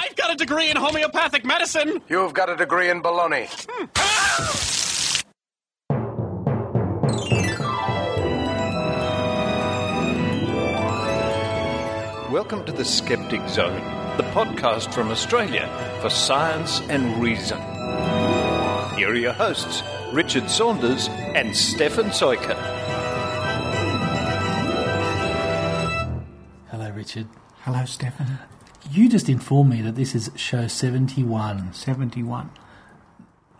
I've got a degree in homeopathic medicine. You've got a degree in baloney. Welcome to the Skeptic Zone, the podcast from Australia for science and reason. Here are your hosts, Richard Saunders and Stefan Sojka. Hello, Richard. Hello, Stefan. You just informed me that this is show 71. 71.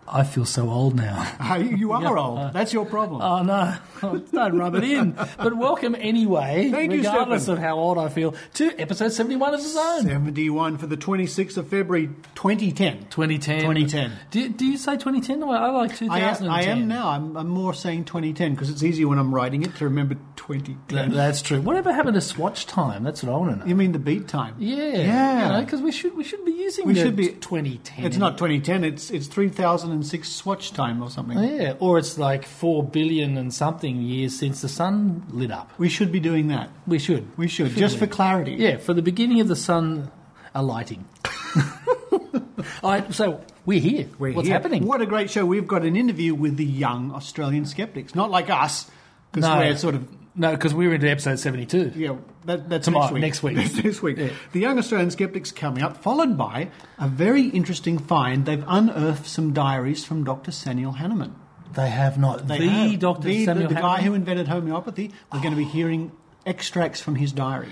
I feel so old now. You are old. That's your problem. Oh, no. Don't rub it in. But welcome anyway, Thank you, regardless Stefan. of how old I feel, to episode 71 of The Zone. 71 for the 26th of February, 2010. 2010. 2010. Do you say 2010? I like 2010. I am now. I'm more saying 2010 because it's easier when I'm writing it to remember 2010. That's true. Whatever happened to Swatch time? That's what I want to know. You mean the beat time? Yeah. Because we should be using 2010. It's not 2010. It's 3006 Swatch time or something. Yeah, or it's like 4 billion and something years since the sun lit up. We should be doing that. We should. Just for clarity. Yeah, for the beginning of the sun alighting. All right, so we're here. What's happening? What a great show. We've got an interview with the young Australian skeptics. Not like us, because we're sort of... No, because we're into episode 72. Yeah, that's tomorrow, next week. Next week. Next week. Yeah. The Young Australian Skeptics coming up, followed by a very interesting find. They've unearthed some diaries from Dr. Samuel Hahnemann. They have not. They the have. Dr. Samuel the Hahnemann? guy who invented homeopathy. We're going to be hearing extracts from his diary.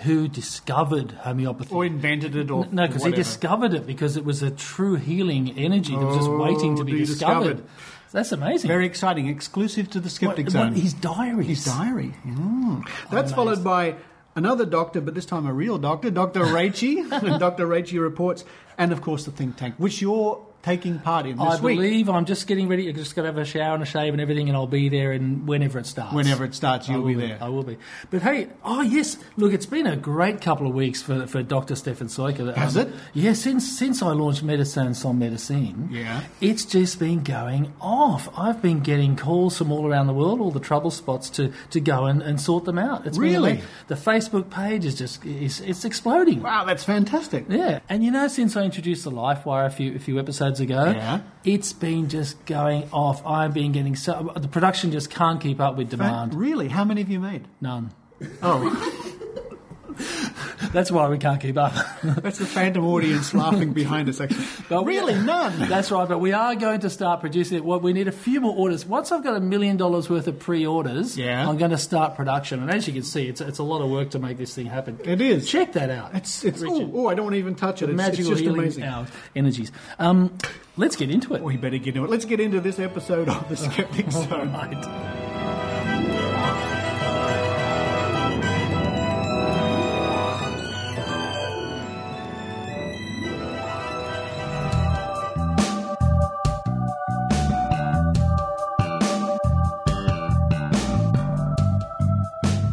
Who discovered homeopathy. Or invented it, or no, because he discovered it because it was a true healing energy that was just waiting to be discovered. That's amazing. Very exciting. Exclusive to the Skeptic Zone. His diary. His diary. That's followed by another doctor, but this time a real doctor, Dr. Rachie. And Dr. Rachie reports, and of course the think tank, which you're taking part in this week. I believe I'm just getting ready. I'm just going to have a shower and a shave and everything, and I'll be there whenever it starts. Whenever it starts, you'll be there. I will be. But hey, yes, look, it's been a great couple of weeks for Dr. Stefan Sojka. Has it? Yeah, since I launched Médecins Sans Médecine, it's just been going off. I've been getting calls from all around the world, all the trouble spots, to go and sort them out. It's really? The Facebook page is it's exploding. Wow, that's fantastic. Yeah, and since I introduced the LifeWire a few episodes ago, it's been just going off. I've been getting the production just can't keep up with demand. Really? How many have you made? None. Oh. That's why we can't keep up. That's the phantom audience laughing behind us, actually. But really, none? That's right, but we are going to start producing it. Well, we need a few more orders. Once I've got $1 million worth of pre-orders, I'm going to start production. And as you can see, it's a lot of work to make this thing happen. It is. Check that out. It's I don't want to even touch it. It's just amazing. Our energies. Let's get into it. We better get into it. Let's get into this episode of The Skeptic Zone. Right.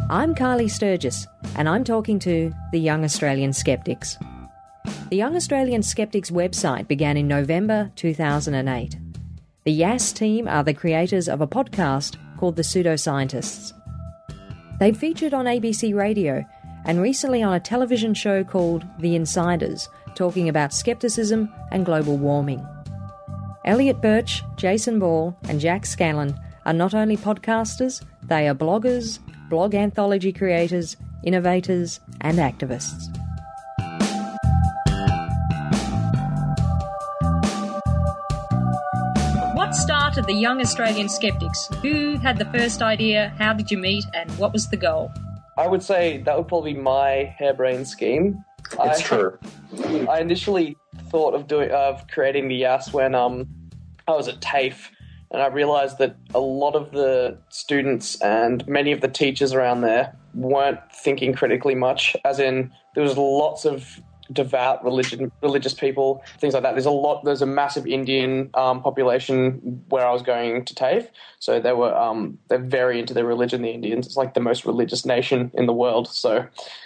I'm Carly Sturgess, and I'm talking to the Young Australian Skeptics. The Young Australian Skeptics website began in November 2008. The YAS team are the creators of a podcast called The Pseudoscientists. They've featured on ABC Radio and recently on a television show called The Insiders, talking about skepticism and global warming. Elliot Birch, Jason Ball and Jack Scanlon are not only podcasters, they are bloggers, blog anthology creators, innovators and activists. What started the Young Australian Skeptics? Who had the first idea? How did you meet? And what was the goal? I would say that would probably be my harebrained scheme. It's true. I initially thought of creating the YAS when I was at TAFE, and I realised that a lot of the students and many of the teachers around there weren't thinking critically much, as in there was lots of devout religious people, things like that. There's a massive Indian population where I was going to TAFE, so they're very into their religion, the Indians. It's like the most religious nation in the world, so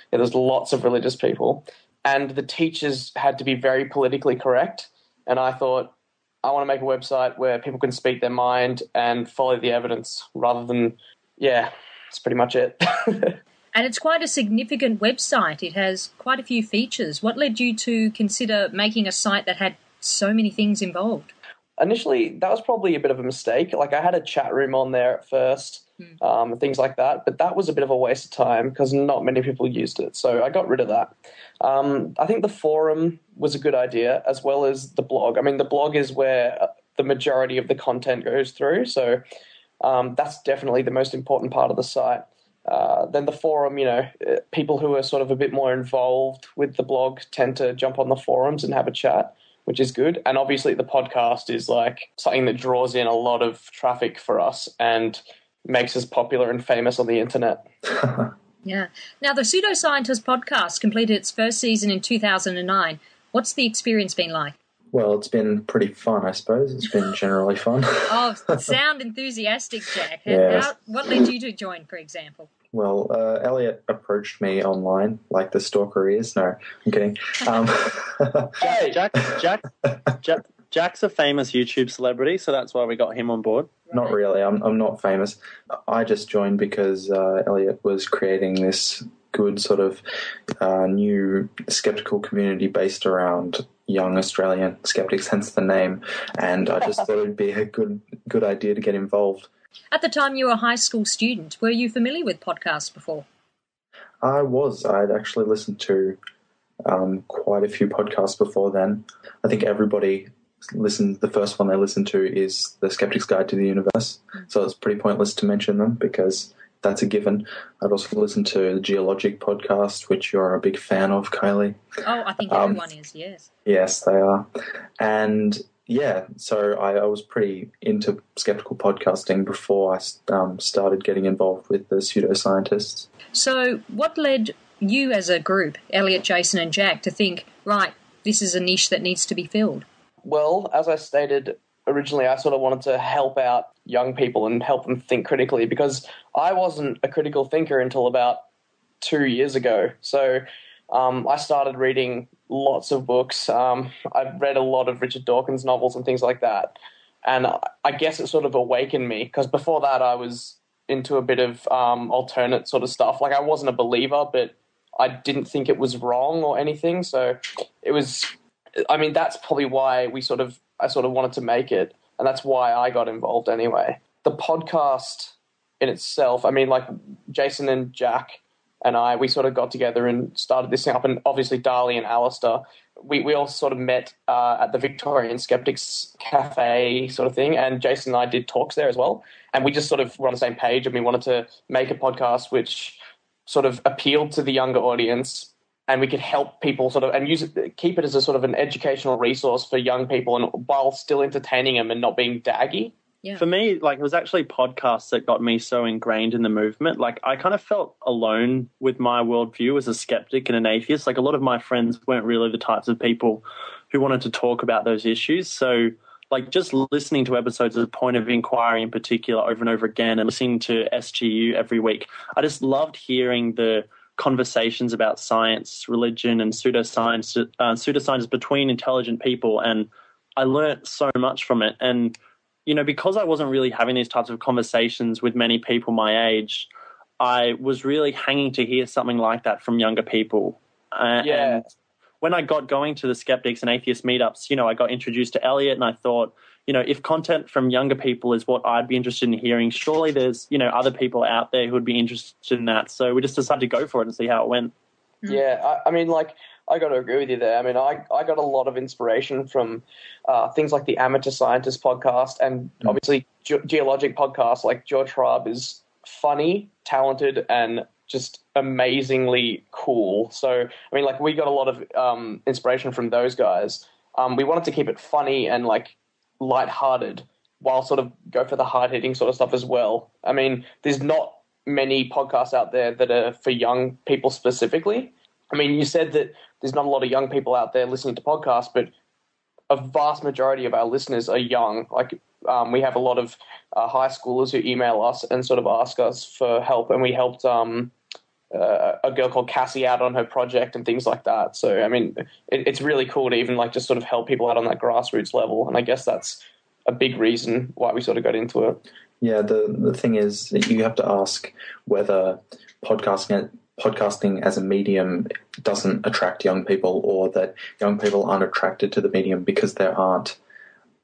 there's lots of religious people. And the teachers had to be very politically correct, and I thought, I want to make a website where people can speak their mind and follow the evidence rather than, that's pretty much it. And it's quite a significant website. It has quite a few features. What led you to consider making a site that had so many things involved? Initially, that was probably a bit of a mistake. Like, I had a chat room on there at first, things like that, but that was a bit of a waste of time because not many people used it. So I got rid of that. I think the forum was a good idea, as well as the blog. I mean, the blog is where the majority of the content goes through, so that's definitely the most important part of the site. Then the forum, people who are sort of a bit more involved with the blog tend to jump on the forums and have a chat, which is good. And obviously the podcast is like something that draws in a lot of traffic for us and makes us popular and famous on the internet. Yeah. Now, the Pseudoscientist podcast completed its first season in 2009. What's the experience been like? Well, it's been pretty fun, I suppose. It's been generally fun. Oh, sound enthusiastic, Jack. Yes. What led you to join, for example? Well, Elliot approached me online, like the stalker is. No, I'm kidding. Jack's a famous YouTube celebrity, so that's why we got him on board. Not really. I'm not famous. I just joined because Elliot was creating this good sort of new skeptical community based around young Australian skeptics, hence the name. And I just thought it'd be a good idea to get involved. At the time you were a high school student, were you familiar with podcasts before? I was. I'd actually listened to quite a few podcasts before then. I think everybody the first one they listened to is The Skeptic's Guide to the Universe. So it's pretty pointless to mention them because that's a given. I'd also listened to the Geologic podcast, which you're a big fan of, Kylie. Oh, I think everyone is, yes. Yes, they are. And yeah, so I was pretty into skeptical podcasting before I started getting involved with the pseudoscientists. So what led you as a group, Elliot, Jason and Jack, to think, right, this is a niche that needs to be filled? Well, as I stated originally, I sort of wanted to help out young people and help them think critically because I wasn't a critical thinker until about 2 years ago. So I started reading lots of books. I've read a lot of Richard Dawkins novels and things like that. And I guess it sort of awakened me because before that I was into a bit of alternate sort of stuff. Like I wasn't a believer, but I didn't think it was wrong or anything. So it was... I mean, that's probably why I sort of wanted to make it, and that's why I got involved anyway. The podcast in itself, I mean, like Jason and Jack and we sort of got together and started this thing up, and obviously Darley and Alistair, we all sort of met at the Victorian Skeptics Cafe sort of thing, and Jason and I did talks there as well, and we just sort of were on the same page, and we wanted to make a podcast which sort of appealed to the younger audience, and we could help people sort of and keep it as a sort of an educational resource for young people, and while still entertaining them and not being daggy. Yeah. For me, like, it was actually podcasts that got me so ingrained in the movement. Like, I kind of felt alone with my worldview as a skeptic and an atheist. Like, a lot of my friends weren't really the types of people who wanted to talk about those issues. So, like, just listening to episodes of Point of Inquiry in particular over and over again and listening to SGU every week, I just loved hearing the conversations about science, religion, and pseudoscience between intelligent people, and I learnt so much from it. And because I wasn't really having these types of conversations with many people my age, I was really hanging to hear something like that from younger people. And when I got going to the skeptics and atheist meetups, I got introduced to Elliot, and I thought, if content from younger people is what I'd be interested in hearing, surely there's, other people out there who would be interested in that. So we just decided to go for it and see how it went. Yeah, I mean, like, I got to agree with you there. I mean, I got a lot of inspiration from things like the Amateur Scientist podcast and obviously Geologic podcast. Like, George Hrab is funny, talented, and just amazingly cool. So, I mean, like, we got a lot of inspiration from those guys. We wanted to keep it funny and, like, lighthearted while sort of go for the hard-hitting sort of stuff as well. I mean, there's not many podcasts out there that are for young people specifically. I mean, you said that there's not a lot of young people out there listening to podcasts, but a vast majority of our listeners are young. Like, we have a lot of high schoolers who email us and sort of ask us for help, and we helped a girl called Cassie out on her project and things like that. So, I mean, it's really cool to even, like, just sort of help people out on that grassroots level, and I guess that's a big reason why we sort of got into it. Yeah, the thing is that you have to ask whether podcasting podcasting as a medium doesn't attract young people, or that young people aren't attracted to the medium because there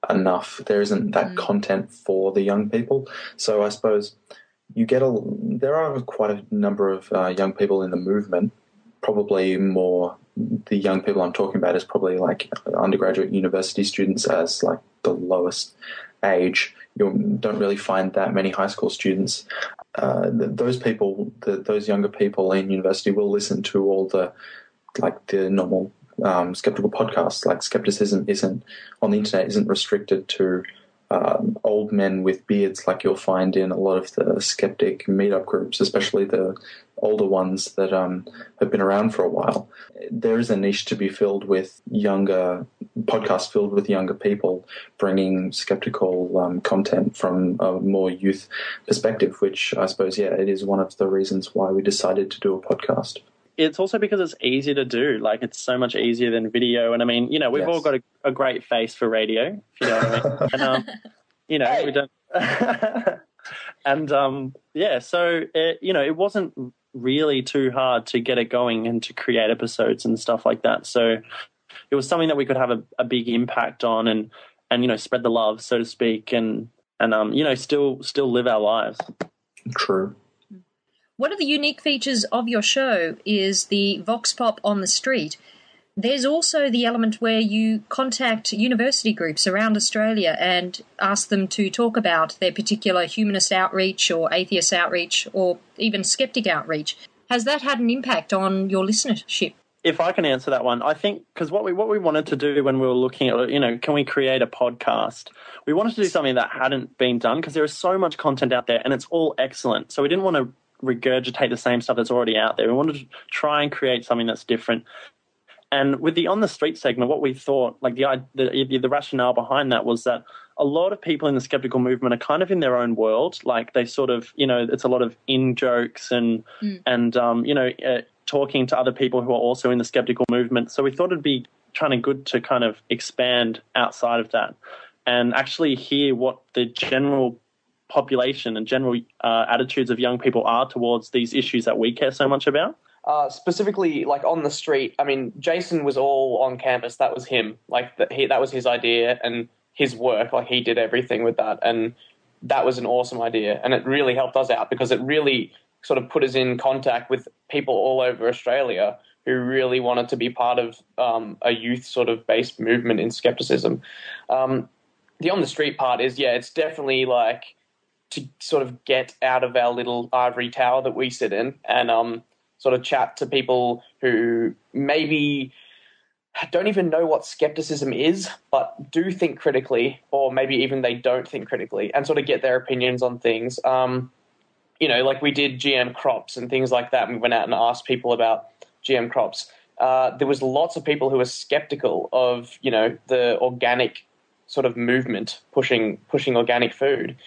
isn't that content for the young people. So I suppose there are quite a number of young people in the movement, probably more. The young people I'm talking about is probably like undergraduate university students as like the lowest age. You don't really find that many high school students. Those younger people in university will listen to all the normal skeptical podcasts. Like skepticism on the internet isn't restricted to old men with beards like you'll find in a lot of the skeptic meetup groups, especially the older ones that have been around for a while. There is a niche to be filled with podcasts filled with younger people bringing skeptical content from a more youth perspective, which I suppose, it is one of the reasons why we decided to do a podcast. It's also because it's easy to do. Like, it's so much easier than video. And I mean, we've all got a great face for radio, if you know what I mean. And, we don't. And, so, it wasn't really too hard to get it going and to create episodes and stuff like that. So it was something that we could have a big impact on and spread the love, so to speak, and still live our lives. True. One of the unique features of your show is the Vox Pop on the street. There's also the element where you contact university groups around Australia and ask them to talk about their particular humanist outreach or atheist outreach or even skeptic outreach. Has that had an impact on your listenership? If I can answer that one, I think because what we wanted to do when we were looking at, can we create a podcast? We wanted to do something that hadn't been done because there is so much content out there and it's all excellent. So we didn't want to regurgitate the same stuff that's already out there. We wanted to try and create something that's different. And with the On the Street segment, what we thought, like the rationale behind that was that a lot of people in the skeptical movement are kind of in their own world. Like they sort of, it's a lot of in-jokes and talking to other people who are also in the skeptical movement. So we thought it'd be kind of good to kind of expand outside of that and actually hear what the general population and general attitudes of young people are towards these issues that we care so much about. Specifically, like On the Street, I mean, Jason was all on campus. That was him. Like that was his idea and his work. Like he did everything with that, and that was an awesome idea. And it really helped us out because it really sort of put us in contact with people all over Australia who really wanted to be part of a youth sort of based movement in skepticism. The On the Street part is, it's definitely like to sort of get out of our little ivory tower that we sit in and sort of chat to people who maybe don't even know what skepticism is, but do think critically, or maybe even they don't think critically, and sort of get their opinions on things. Like we did GM crops and things like that. And we went out and asked people about GM crops. There was lots of people who were skeptical of, the organic sort of movement pushing organic food.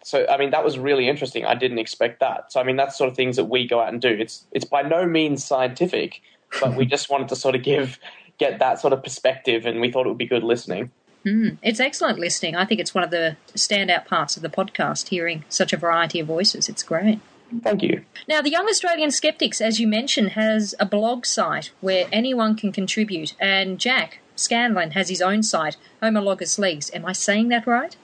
So, I mean, that was really interesting. I didn't expect that. So, I mean, that's sort of things that we go out and do. It's by no means scientific, but we just wanted to sort of get that sort of perspective, and we thought it would be good listening. It's excellent listening. I think it's one of the standout parts of the podcast, hearing such a variety of voices. It's great. Thank you. Now, the Young Australian Skeptics, as you mentioned, has a blog site where anyone can contribute, and Jack Scanlon has his own site, Homologous Legs. Am I saying that right?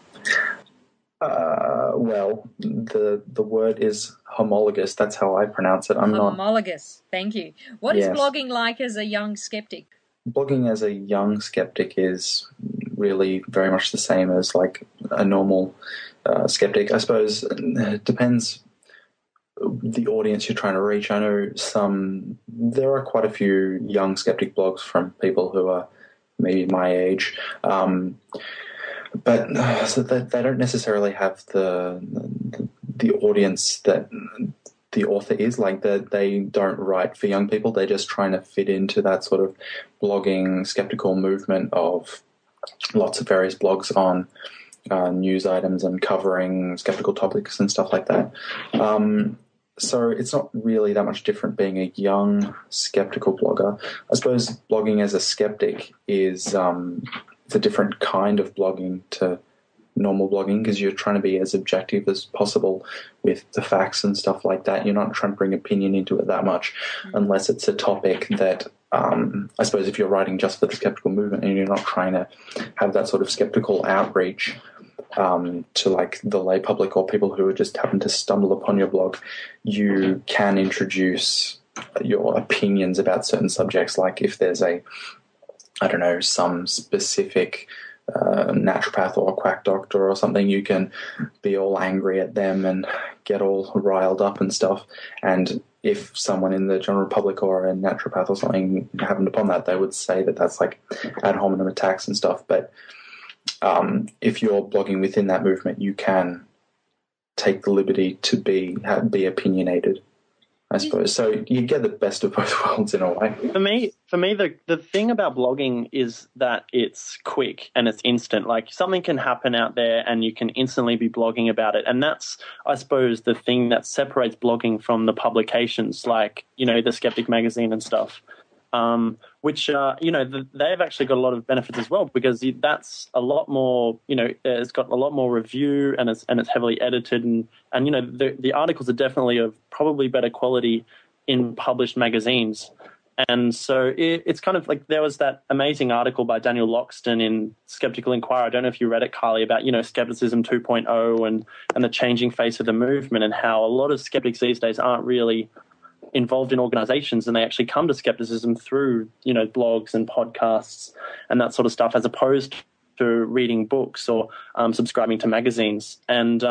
Well, the word is homologous. That's how I pronounce it. Homologous. Thank you. What is blogging like as a young skeptic? Blogging as a young skeptic is really very much the same as like a normal skeptic. I suppose it depends the audience you're trying to reach. I know there are quite a few young skeptic blogs from people who are maybe my age. But so that they don't necessarily have the audience that the author is. Like that, they don't write for young people. They're just trying to fit into that sort of blogging skeptical movement of lots of various blogs on news items and covering skeptical topics and stuff like that. So it's not really that much different being a young skeptical blogger. I suppose blogging as a skeptic is it's a different kind of blogging to normal blogging, because you're trying to be as objective as possible with the facts and stuff like that. You're not trying to bring opinion into it that much, unless it's a topic that, I suppose, if you're writing just for the skeptical movement and you're not trying to have that sort of skeptical outreach to like the lay public or people who just happen to stumble upon your blog, you can introduce your opinions about certain subjects. Like if there's some specific naturopath or a quack doctor or something, you can be all angry at them and get all riled up and stuff. And if someone in the general public or a naturopath or something happened upon that, they would say that that's like ad hominem attacks and stuff. But if you're blogging within that movement, you can take the liberty to be opinionated, I suppose. So you get the best of both worlds in a way. For me, the thing about blogging is that it's quick and it's instant. Like something can happen out there and you can instantly be blogging about it. And that's, I suppose, the thing that separates blogging from the publications like, the Skeptic magazine and stuff. Which, they've actually got a lot of benefits as well, because that's a lot more, it's got a lot more review and it's heavily edited and the articles are definitely of probably better quality in published magazines. And so it's kind of like there was that amazing article by Daniel Loxton in Skeptical Inquirer. I don't know if you read it, Carly, about, Skepticism 2.0 and the changing face of the movement and how a lot of skeptics these days aren't really involved in organizations and they actually come to skepticism through, blogs and podcasts and that sort of stuff, as opposed to reading books or subscribing to magazines. And,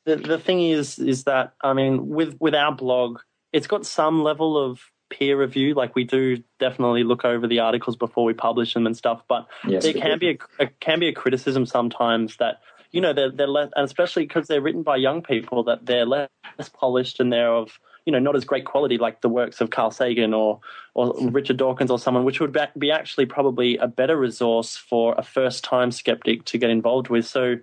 the thing is that, with our blog, it's got some level of peer review. Like we do definitely look over the articles before we publish them and stuff, but yes, there can be a criticism sometimes that, they're less, and especially because they're written by young people, that they're less polished and they're of, not as great quality like the works of Carl Sagan or Richard Dawkins or someone, which would be actually probably a better resource for a first-time skeptic to get involved with. So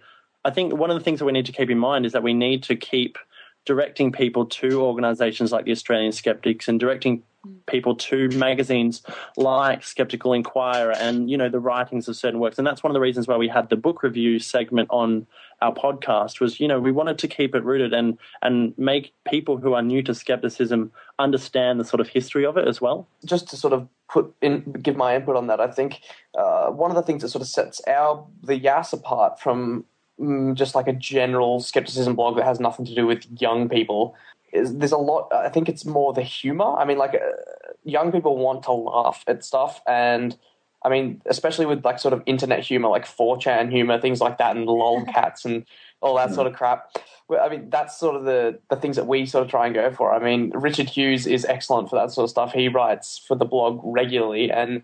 I think one of the things that we need to keep in mind is that we need to keep directing people to organisations like the Australian Skeptics and directing people to magazines like Skeptical Inquirer and, the writings of certain works. And that's one of the reasons why we had the book review segment on our podcast was, we wanted to keep it rooted and make people who are new to skepticism understand the sort of history of it as well. Just to sort of give my input on that, I think one of the things that sort of sets the YAS apart from just like a general skepticism blog that has nothing to do with young people is there's a lot. I think it's more the humor. Young people want to laugh at stuff, and especially with like sort of internet humor, like 4chan humor, things like that, and lolcats and all that sort of crap. That's sort of the things that we sort of try and go for. Richard Hughes is excellent for that sort of stuff. He writes for the blog regularly, and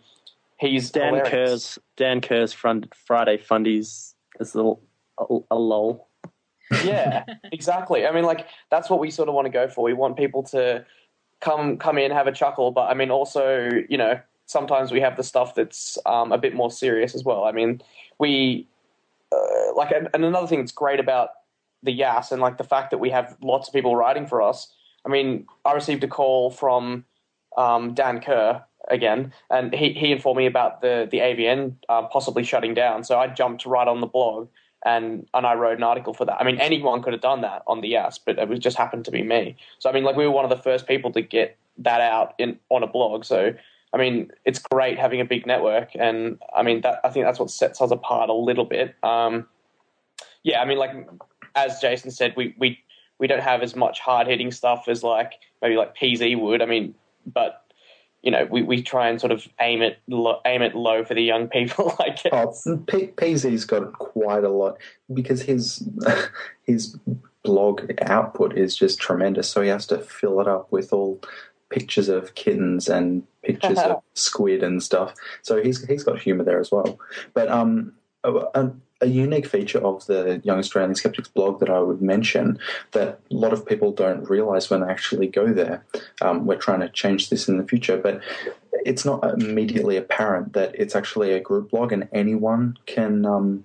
he's hilarious. Dan Kerr's Friday Fundies is a lol. Yeah, exactly. That's what we sort of want to go for. We want people to come in, have a chuckle, but also, sometimes we have the stuff that's a bit more serious as well. We and another thing that's great about the YAS and like the fact that we have lots of people writing for us. I received a call from Dan Kerr again, and he informed me about the AVN possibly shutting down. So I jumped right on the blog. And I wrote an article for that. Anyone could have done that on the YAS, but it just happened to be me. So, we were one of the first people to get that out on a blog. So, it's great having a big network. And, I think that's what sets us apart a little bit. As Jason said, we don't have as much hard-hitting stuff as, maybe PZ would. But... we try and sort of aim it low for the young people, I guess. PZ's got quite a lot because his blog output is just tremendous. So he has to fill it up with all pictures of kittens and pictures of squid and stuff. So he's got humour there as well. But a unique feature of the Young Australian Skeptics blog that I would mention that a lot of people don't realise when they actually go there. We're trying to change this in the future, but it's not immediately apparent that it's actually a group blog and anyone can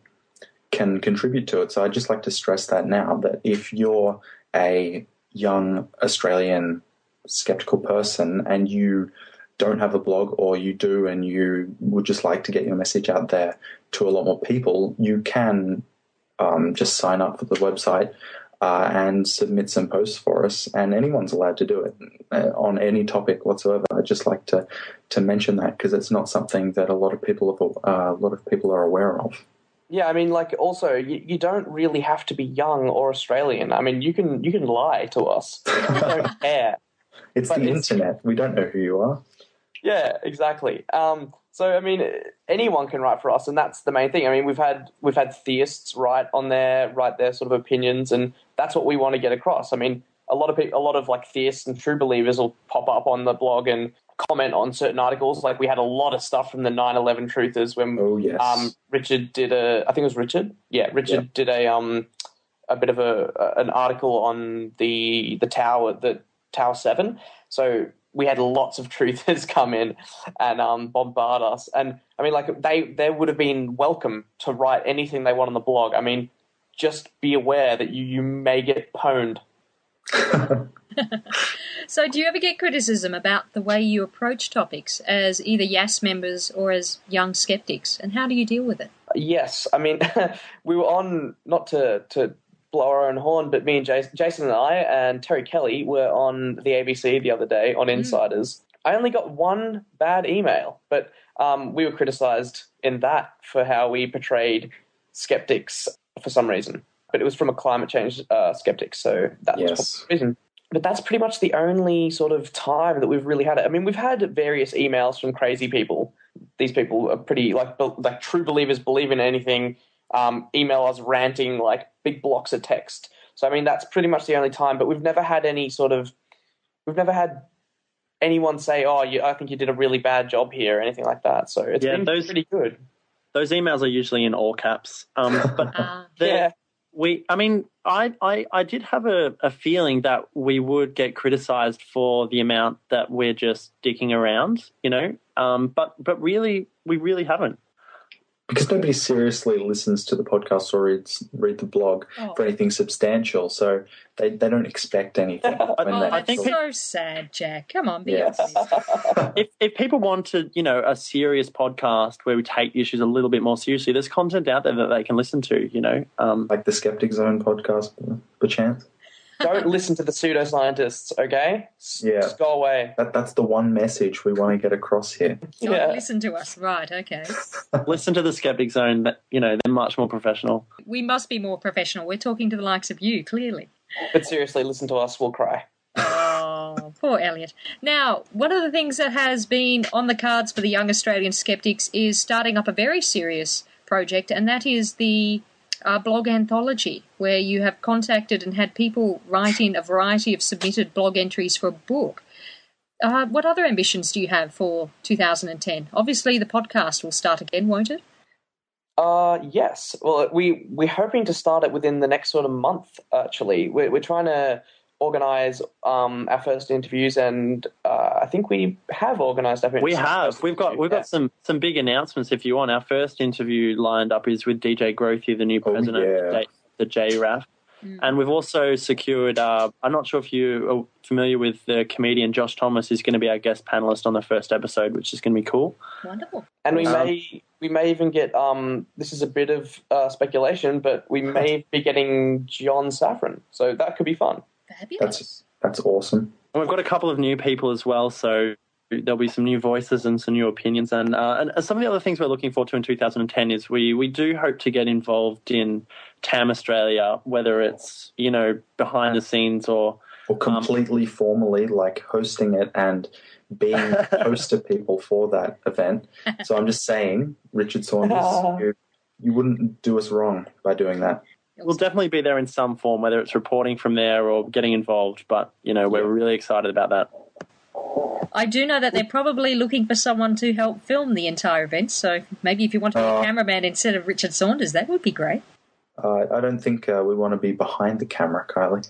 contribute to it. So I'd just like to stress that now, that if you're a young Australian skeptical person and you don't have a blog, or you do and you would just like to get your message out there to a lot more people, you can just sign up for the website and submit some posts for us, and anyone's allowed to do it on any topic whatsoever. I'd just like to mention that because it's not something that a lot of people are aware of. Yeah, I mean, like, also, you don't really have to be young or Australian. I mean, you can lie to us. We don't care. It's the internet. We don't know who you are. Yeah, exactly. So, I mean, anyone can write for us, and that's the main thing. I mean, we've had theists write their sort of opinions, and that's what we want to get across. I mean, a lot of like theists and true believers will pop up on the blog and comment on certain articles. Like, we had a lot of stuff from the 9/11 truthers when Richard did I think it was Richard. Yeah, Richard did a bit of an article on the Tower 7. So we had lots of truthers come in and bombard us. And I mean, like, they would have been welcome to write anything they want on the blog. I mean, just be aware that you may get pwned. So do you ever get criticism about the way you approach topics as either YAS members or as young skeptics? And how do you deal with it? Yes. I mean, we were on, not to blow our own horn, but me and Jason and I and Terry Kelly were on the ABC the other day on Insiders. I only got one bad email, but we were criticised in that for how we portrayed skeptics for some reason. But it was from a climate change skeptic, so that was the reason. But that's pretty much the only sort of time that we've really had it. I mean, we've had various emails from crazy people. These people are pretty, like true believers, believe in anything, email us ranting like big blocks of text. So, I mean, that's pretty much the only time. But we've never had anyone say, I think you did a really bad job here, or anything like that. So it's been pretty good. Those emails are usually in all caps. But I did have a feeling that we would get criticised for the amount that we're just dicking around, you know. But really, we really haven't. Because nobody seriously listens to the podcast or read the blog for anything substantial, so they don't expect anything. That's so sad, Jack. Come on, be honest. If people want to, a serious podcast where we take issues a little bit more seriously, there's content out there that they can listen to, like the Skeptic Zone podcast, perchance. Don't listen to the pseudoscientists, okay? Yeah. Just go away. That's the one message we want to get across here. Don't listen to us, right, okay. Listen to the Skeptic Zone, they're much more professional. We must be more professional. We're talking to the likes of you, clearly. But seriously, listen to us, we'll cry. Oh, poor Elliot. Now, one of the things that has been on the cards for the young Australian skeptics is starting up a very serious project, and that is the blog anthology, where you have contacted and had people write in a variety of submitted blog entries for a book. What other ambitions do you have for 2010? Obviously, the podcast will start again, won't it? Yes. Well, we're hoping to start it within the next sort of month, actually. We're trying to organise our first interviews, and I think we have organised our first We have. We've got some big announcements if you want. Our first interview lined up is with DJ Grothy, the new president of the JRAF. And we've also secured, I'm not sure if you are familiar with the comedian Josh Thomas, who's going to be our guest panellist on the first episode, which is going to be cool. Wonderful. And we may even get, this is a bit of speculation, but we may be getting John Safran. So that could be fun. Fabulous. That's awesome. And we've got a couple of new people as well, so there'll be some new voices and some new opinions. And some of the other things we're looking forward to in 2010 is we do hope to get involved in TAM Australia, whether it's, behind the scenes or completely formally, like hosting it and being host to people for that event. So I'm just saying, Richard Saunders, you wouldn't do us wrong by doing that. We'll definitely be there in some form, whether it's reporting from there or getting involved. But, we're really excited about that. I do know that they're probably looking for someone to help film the entire event. So maybe if you want to be a cameraman instead of Richard Saunders, that would be great. I don't think we want to be behind the camera, Kylie.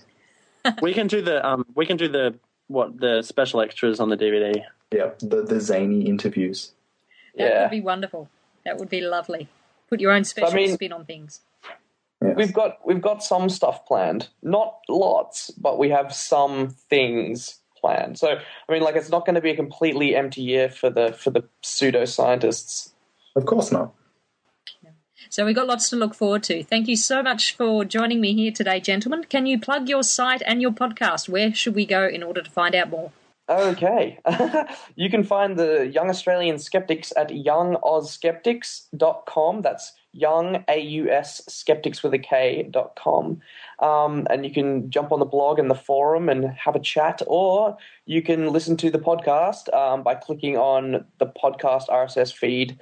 We can do the special extras on the DVD. Yeah, the zany interviews. That would be wonderful. That would be lovely. Put your own special spin on things. Yes. We've got some stuff planned. Not lots, but we have some things plan. So, I mean, like, it's not going to be a completely empty year for the pseudoscientists. Of course not. So we've got lots to look forward to. Thank you so much for joining me here today, gentlemen. Can you plug your site and your podcast? Where should we go in order to find out more? Okay. You can find the Young Australian Skeptics at youngozskeptics.com. That's young, A-U-S, skeptics with a K.com. And you can jump on the blog and the forum and have a chat, or you can listen to the podcast by clicking on the podcast RSS feed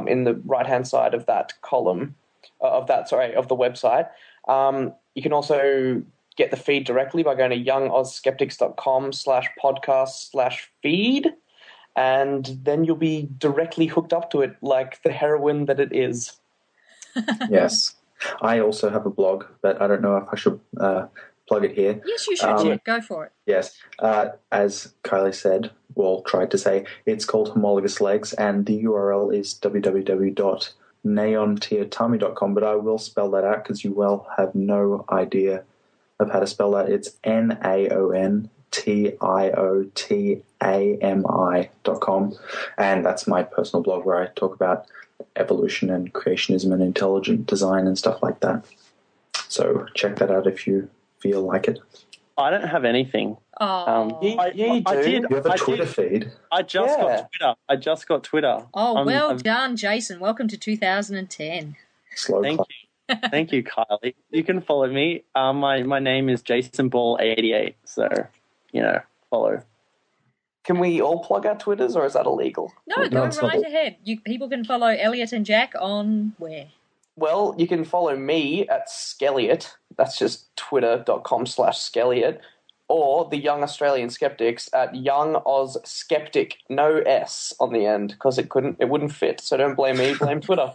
in the right-hand side of that column, of the website. You can also get the feed directly by going to youngozskeptics.com/podcast/feed, and then you'll be directly hooked up to it like the heroin that it is. Yes. I also have a blog, but I don't know if I should plug it here. Yes, you should. Go for it. Yes. As Kylie said, well, tried to say, it's called Homologous Legs, and the URL is www.naontiotummy.com, but I will spell that out because you will have no idea of how to spell that. It's naontiotummy.com, and that's my personal blog where I talk about evolution and creationism and intelligent design and stuff like that. So check that out if you feel like it. I don't have anything. Yeah, you do. You have a Twitter feed. I just got Twitter. Oh, well done, Jason. Welcome to 2010. Thank you. Thank you, Kylie. You can follow me. My name is Jason Ball 88. So, follow. Can we all plug our Twitters, or is that illegal? No, go right ahead. People can follow Elliot and Jack on where? Well, you can follow me at Skelliot. That's just twitter.com/Skelliot. Or the Young Australian Skeptics at Young Oz Skeptic, no S on the end, because it wouldn't fit. So don't blame me, blame Twitter.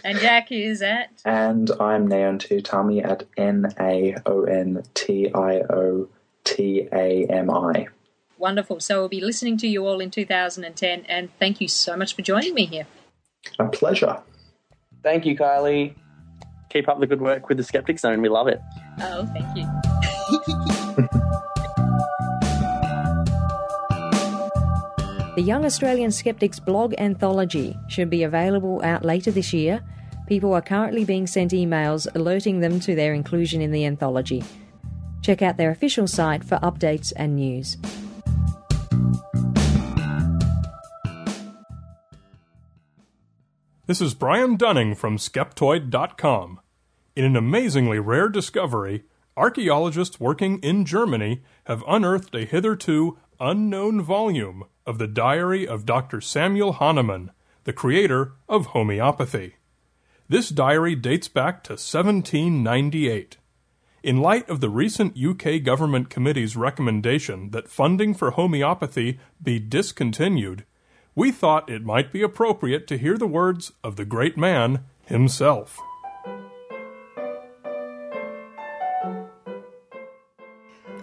And Jack is at? And I'm Naontiotummy at NAONTIOTAMI. Wonderful. So we'll be listening to you all in 2010, and thank you so much for joining me here. A pleasure. Thank you, Kylie. Keep up the good work with the Skeptic Zone. We love it. Oh, thank you. The Young Australian Skeptics blog anthology should be available out later this year. People are currently being sent emails alerting them to their inclusion in the anthology. Check out their official site for updates and news. This is Brian Dunning from Skeptoid.com. In an amazingly rare discovery, archaeologists working in Germany have unearthed a hitherto unknown volume of the diary of Dr. Samuel Hahnemann, the creator of homeopathy. This diary dates back to 1798. In light of the recent UK government committee's recommendation that funding for homeopathy be discontinued, we thought it might be appropriate to hear the words of the great man himself.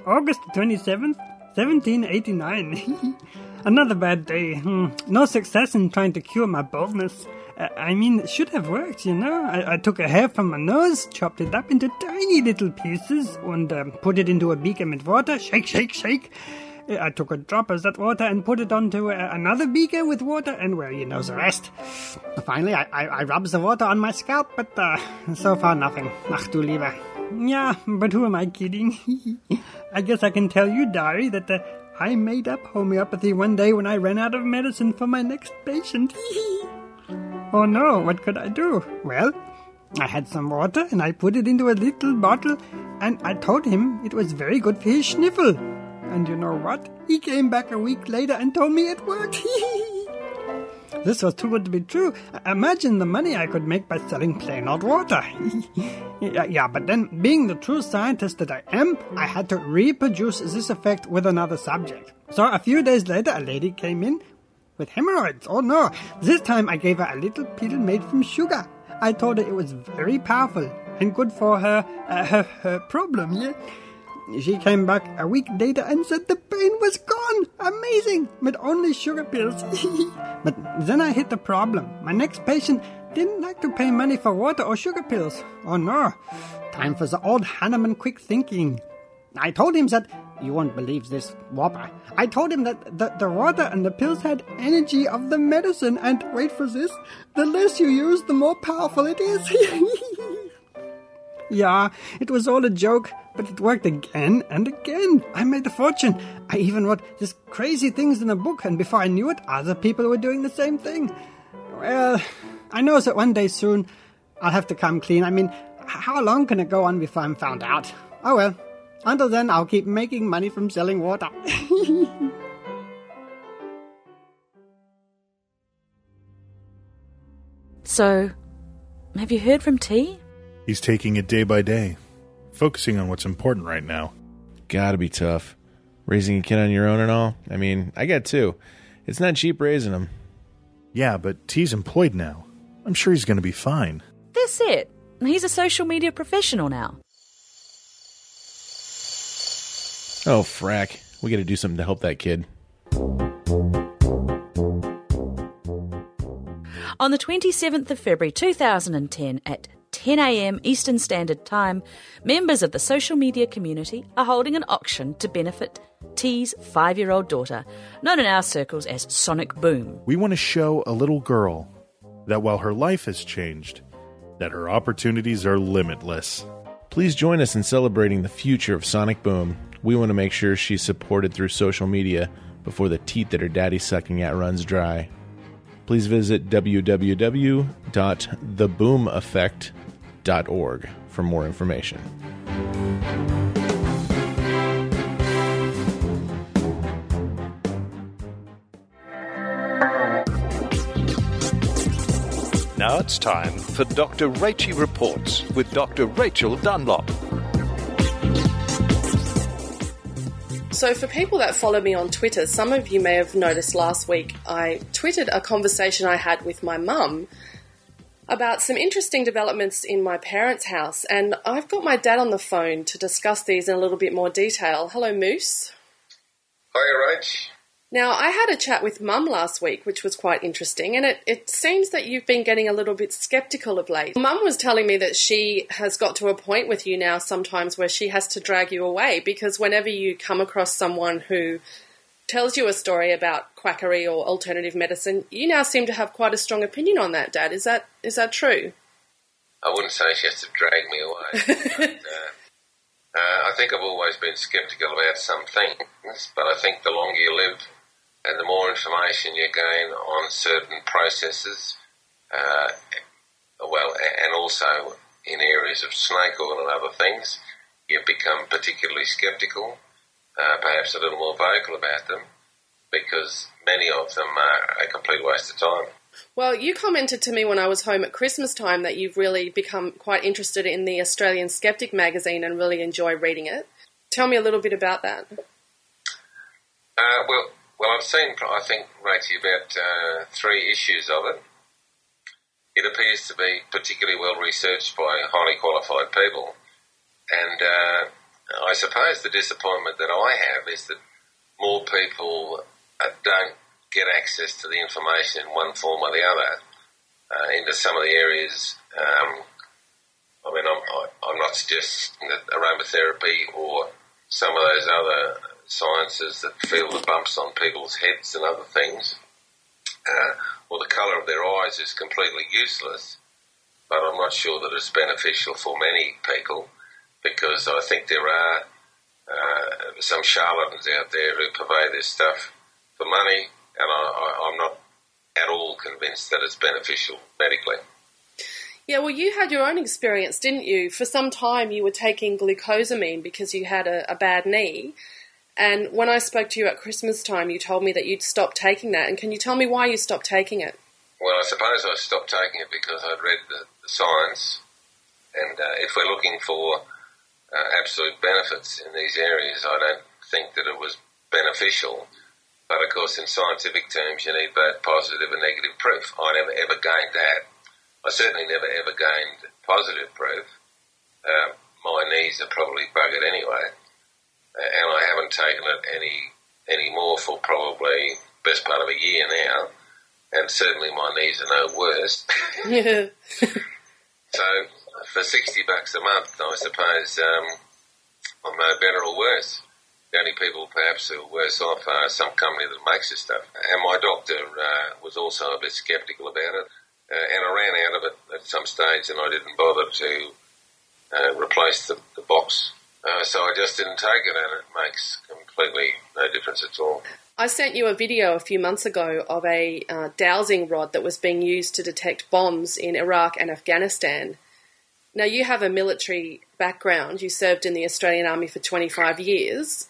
August 27th, 1789. Another bad day. No success in trying to cure my baldness. It should have worked, I took a hair from my nose, chopped it up into tiny little pieces, and put it into a beaker with water. Shake, shake, shake. I took a drop of that water and put it onto another beaker with water, and the rest. Finally, I rubbed the water on my scalp, but so far nothing. Ach du lieber. Yeah, but who am I kidding? I guess I can tell you, Diary, that I made up homeopathy one day when I ran out of medicine for my next patient. Oh no, what could I do? Well, I had some water and I put it into a little bottle, and I told him it was very good for his sniffle. And you know what? He came back a week later and told me it worked. This was too good to be true. Imagine the money I could make by selling plain old water. Yeah, but then, being the true scientist that I am, I had to reproduce this effect with another subject. So a few days later, a lady came in with hemorrhoids. Oh no, this time I gave her a little pill made from sugar. I told her it was very powerful and good for her problem, yeah? She came back a week later and said the pain was gone. Amazing, with only sugar pills. But then I hit the problem. My next patient didn't like to pay money for water or sugar pills. Oh no, time for the old Hahnemann quick thinking. I told him that You won't believe this, whopper. I told him that the water and the pills had energy of the medicine, and wait for this, the less you use, the more powerful it is. Yeah, it was all a joke, but it worked again and again. I made a fortune. I even wrote these crazy things in a book, and before I knew it, other people were doing the same thing. Well, I know that one day soon I'll have to come clean. I mean, how long can it go on before I'm found out? Oh well, until then I'll keep making money from selling water. So, have you heard from T? He's taking it day by day, focusing on what's important right now. Gotta be tough. Raising a kid on your own and all. I mean, I get two. It's not cheap raising him. Yeah, but T's employed now. I'm sure he's going to be fine. That's it. He's a social media professional now. Oh, frack. We gotta do something to help that kid. On the 27th of February 2010 at 10 a.m. Eastern Standard Time, members of the social media community are holding an auction to benefit T's 5-year-old daughter, known in our circles as Sonic Boom. We want to show a little girl that while her life has changed, that her opportunities are limitless. Please join us in celebrating the future of Sonic Boom. We want to make sure she's supported through social media before the teat that her daddy's sucking at runs dry. Please visit www.theboomeffect.org for more information. Now it's time for Dr. Rachie Reports with Dr. Rachael Dunlop. So for people that follow me on Twitter, some of you may have noticed last week I tweeted a conversation I had with my mum about some interesting developments in my parents' house, and I've got my dad on the phone to discuss these in a little bit more detail. Hello, Moose. Hiya, Rach. Now, I had a chat with Mum last week, which was quite interesting, and it seems that you've been getting a little bit sceptical of late. Mum was telling me that she has got to a point with you now sometimes where she has to drag you away, because whenever you come across someone who tells you a story about quackery or alternative medicine, you now seem to have quite a strong opinion on that, Dad. Is that true? I wouldn't say she has to drag me away. But, I think I've always been sceptical about some things, but I think the longer you live, and the more information you gain on certain processes, and also in areas of snake oil and other things, you become particularly sceptical, perhaps a little more vocal about them, because many of them are a complete waste of time. Well, you commented to me when I was home at Christmas time that you've really become quite interested in the Australian Skeptic magazine and really enjoy reading it. Tell me a little bit about that. Well, I've seen, I think, Rachie, about 3 issues of it. It appears to be particularly well researched by highly qualified people. And I suppose the disappointment that I have is that more people don't get access to the information in one form or the other into some of the areas. I'm not suggesting that aromatherapy or some of those other sciences that feel the bumps on people's heads and other things, or the colour of their eyes is completely useless, but I'm not sure that it's beneficial for many people, because I think there are some charlatans out there who purvey this stuff for money, and I'm not at all convinced that it's beneficial medically. Yeah, well, you had your own experience, didn't you? For some time you were taking glucosamine because you had a bad knee. And when I spoke to you at Christmas time, you told me that you'd stopped taking that. And can you tell me why you stopped taking it? Well, I suppose I stopped taking it because I'd read the science. And if we're looking for absolute benefits in these areas, I don't think that it was beneficial. But, of course, in scientific terms, you need both positive and negative proof. I never, ever gained that. I certainly never, ever gained positive proof. My knees are probably buggered anyway. And I haven't taken it any more for probably best part of a year now, and certainly my knees are no worse. So for $60 a month, I suppose I'm no better or worse. The only people perhaps who are worse off are some company that makes this stuff. And my doctor was also a bit sceptical about it. And I ran out of it at some stage, and I didn't bother to replace the box. So I just didn't take it, and it makes completely no difference at all. I sent you a video a few months ago of a dowsing rod that was being used to detect bombs in Iraq and Afghanistan. Now, you have a military background. You served in the Australian Army for 25 years.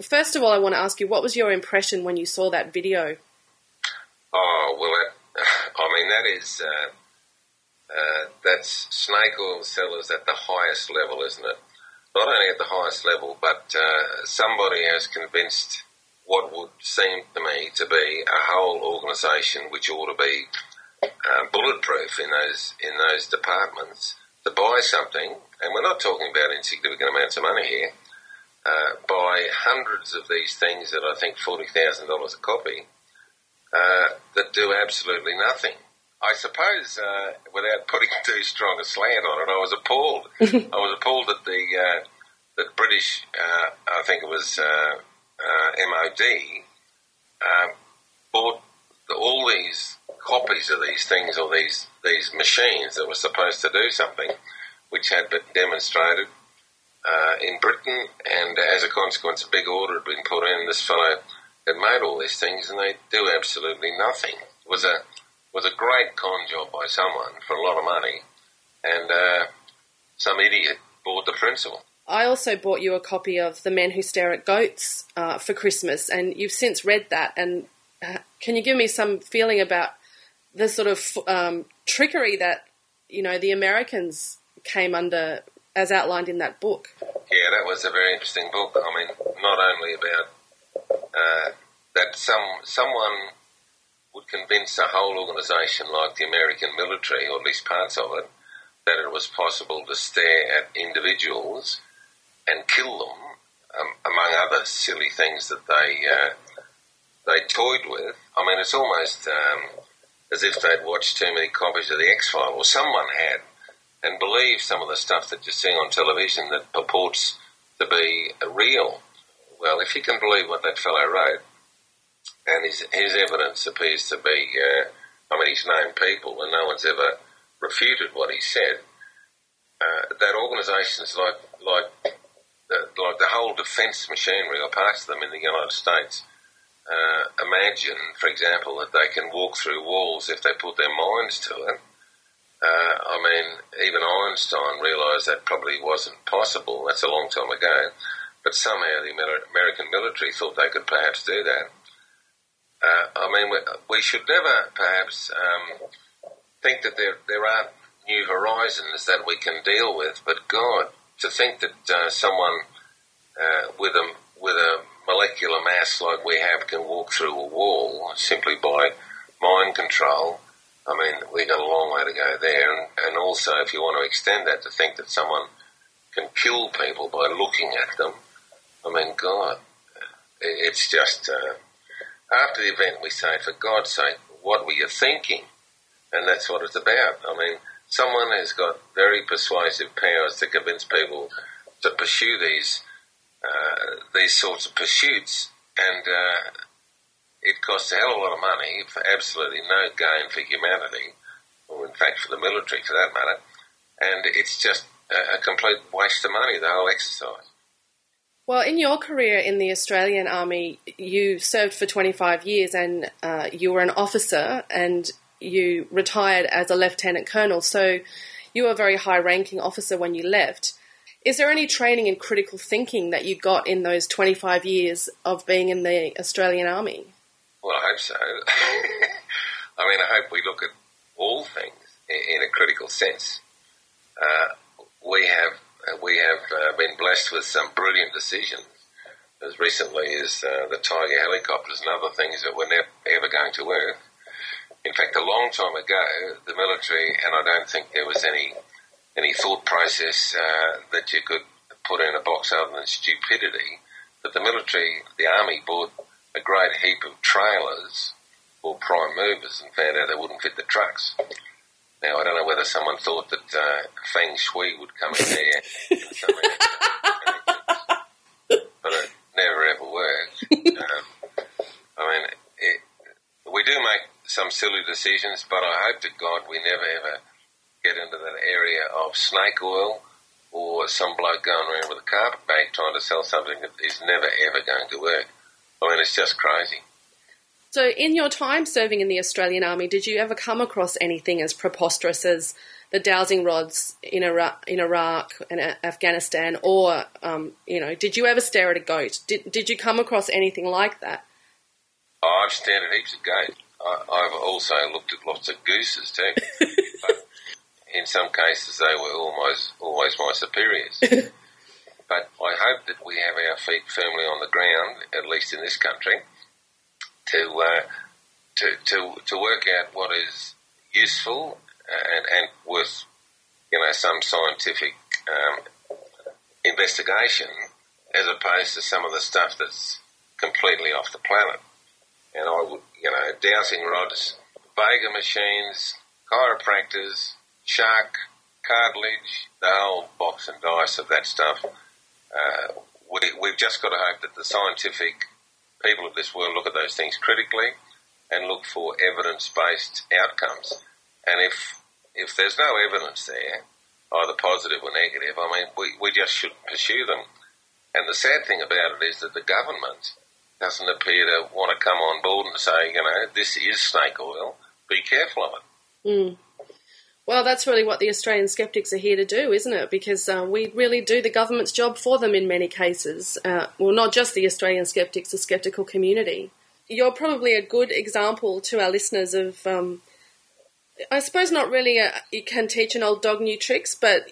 First of all, I want to ask you, what was your impression when you saw that video? Oh, well, that is... that's snake oil sellers at the highest level, isn't it? Not only at the highest level, but somebody has convinced what would seem to me to be a whole organisation which ought to be bulletproof in those departments to buy something, and we're not talking about insignificant amounts of money here, buy hundreds of these things at I think $40,000 a copy that do absolutely nothing. I suppose, without putting too strong a slant on it, I was appalled. I was appalled that the British, I think it was MOD, bought all these copies of these things or these machines that were supposed to do something, which had been demonstrated in Britain, and as a consequence, a big order had been put in. This fellow had made all these things, and they do absolutely nothing. It was a great con job by someone for a lot of money, and some idiot bought the principle. I also bought you a copy of The Men Who Stare at Goats for Christmas, and you've since read that. And can you give me some feeling about the sort of trickery that, the Americans came under as outlined in that book? Yeah, that was a very interesting book. I mean, not only about that someone would convince a whole organisation like the American military, or at least parts of it, that it was possible to stare at individuals and kill them, among other silly things that they toyed with. I mean, it's almost as if they'd watched too many copies of the X-Files, or someone had, and believed some of the stuff that you're seeing on television that purports to be real. Well, if you can believe what that fellow wrote, and his evidence appears to be, he's named people, and no one's ever refuted what he said. That organisations like the whole defence machinery, or parts of them in the United States, imagine, for example, that they can walk through walls if they put their minds to it. Even Einstein realised that probably wasn't possible. That's a long time ago. But somehow the American military thought they could perhaps do that. We should never perhaps think that there aren't new horizons that we can deal with. But God, to think that someone with a molecular mass like we have can walk through a wall simply by mind control, we've got a long way to go there. And also, if you want to extend that to think that someone can kill people by looking at them, God, it's just... after the event, we say, for God's sake, what were you thinking? And that's what it's about. Someone has got very persuasive powers to convince people to pursue these sorts of pursuits, and it costs a hell of a lot of money for absolutely no gain for humanity, or in fact for the military for that matter, and it's just a complete waste of money, the whole exercise. Well, in your career in the Australian Army, you served for 25 years and you were an officer, and you retired as a lieutenant colonel, so you were a very high-ranking officer when you left. Is there any training in critical thinking that you got in those 25 years of being in the Australian Army? Well, I hope so. I hope we look at all things in a critical sense. We have been blessed with some brilliant decisions, as recently as the Tiger helicopters and other things that were never ever going to work. In fact, a long time ago, the military, and I don't think there was any thought process that you could put in a box other than stupidity, but the military, the Army, bought a great heap of trailers for prime movers and found out they wouldn't fit the trucks. Now, I don't know whether someone thought that Feng Shui would come in there. But We do make some silly decisions, but I hope to God we never ever get into that area of snake oil or some bloke going around with a carpet bag trying to sell something that is never ever going to work. It's just crazy. So in your time serving in the Australian Army, did you ever come across anything as preposterous as the dowsing rods in Iraq and Afghanistan, or, did you ever stare at a goat? Did you come across anything like that? I've stared at heaps of goats. I've also looked at lots of gooses too. But in some cases, they were always my superiors. But I hope that we have our feet firmly on the ground, at least in this country, to work out what is useful and worth, some scientific investigation, as opposed to some of the stuff that's completely off the planet. And I would, dowsing rods, Vega machines, chiropractors, shark, cartilage, the whole box and dice of that stuff. We've just got to hope that the scientific people of this world look at those things critically and look for evidence-based outcomes. And if there's no evidence there, either positive or negative, we just shouldn't pursue them. And the sad thing about it is that the government doesn't appear to want to come on board and say, this is snake oil, be careful of it. Mm. Well, that's really what the Australian skeptics are here to do, isn't it? Because we really do the government's job for them in many cases. Not just the Australian skeptics, the skeptical community. You're probably a good example to our listeners of, I suppose not really you can teach an old dog new tricks, but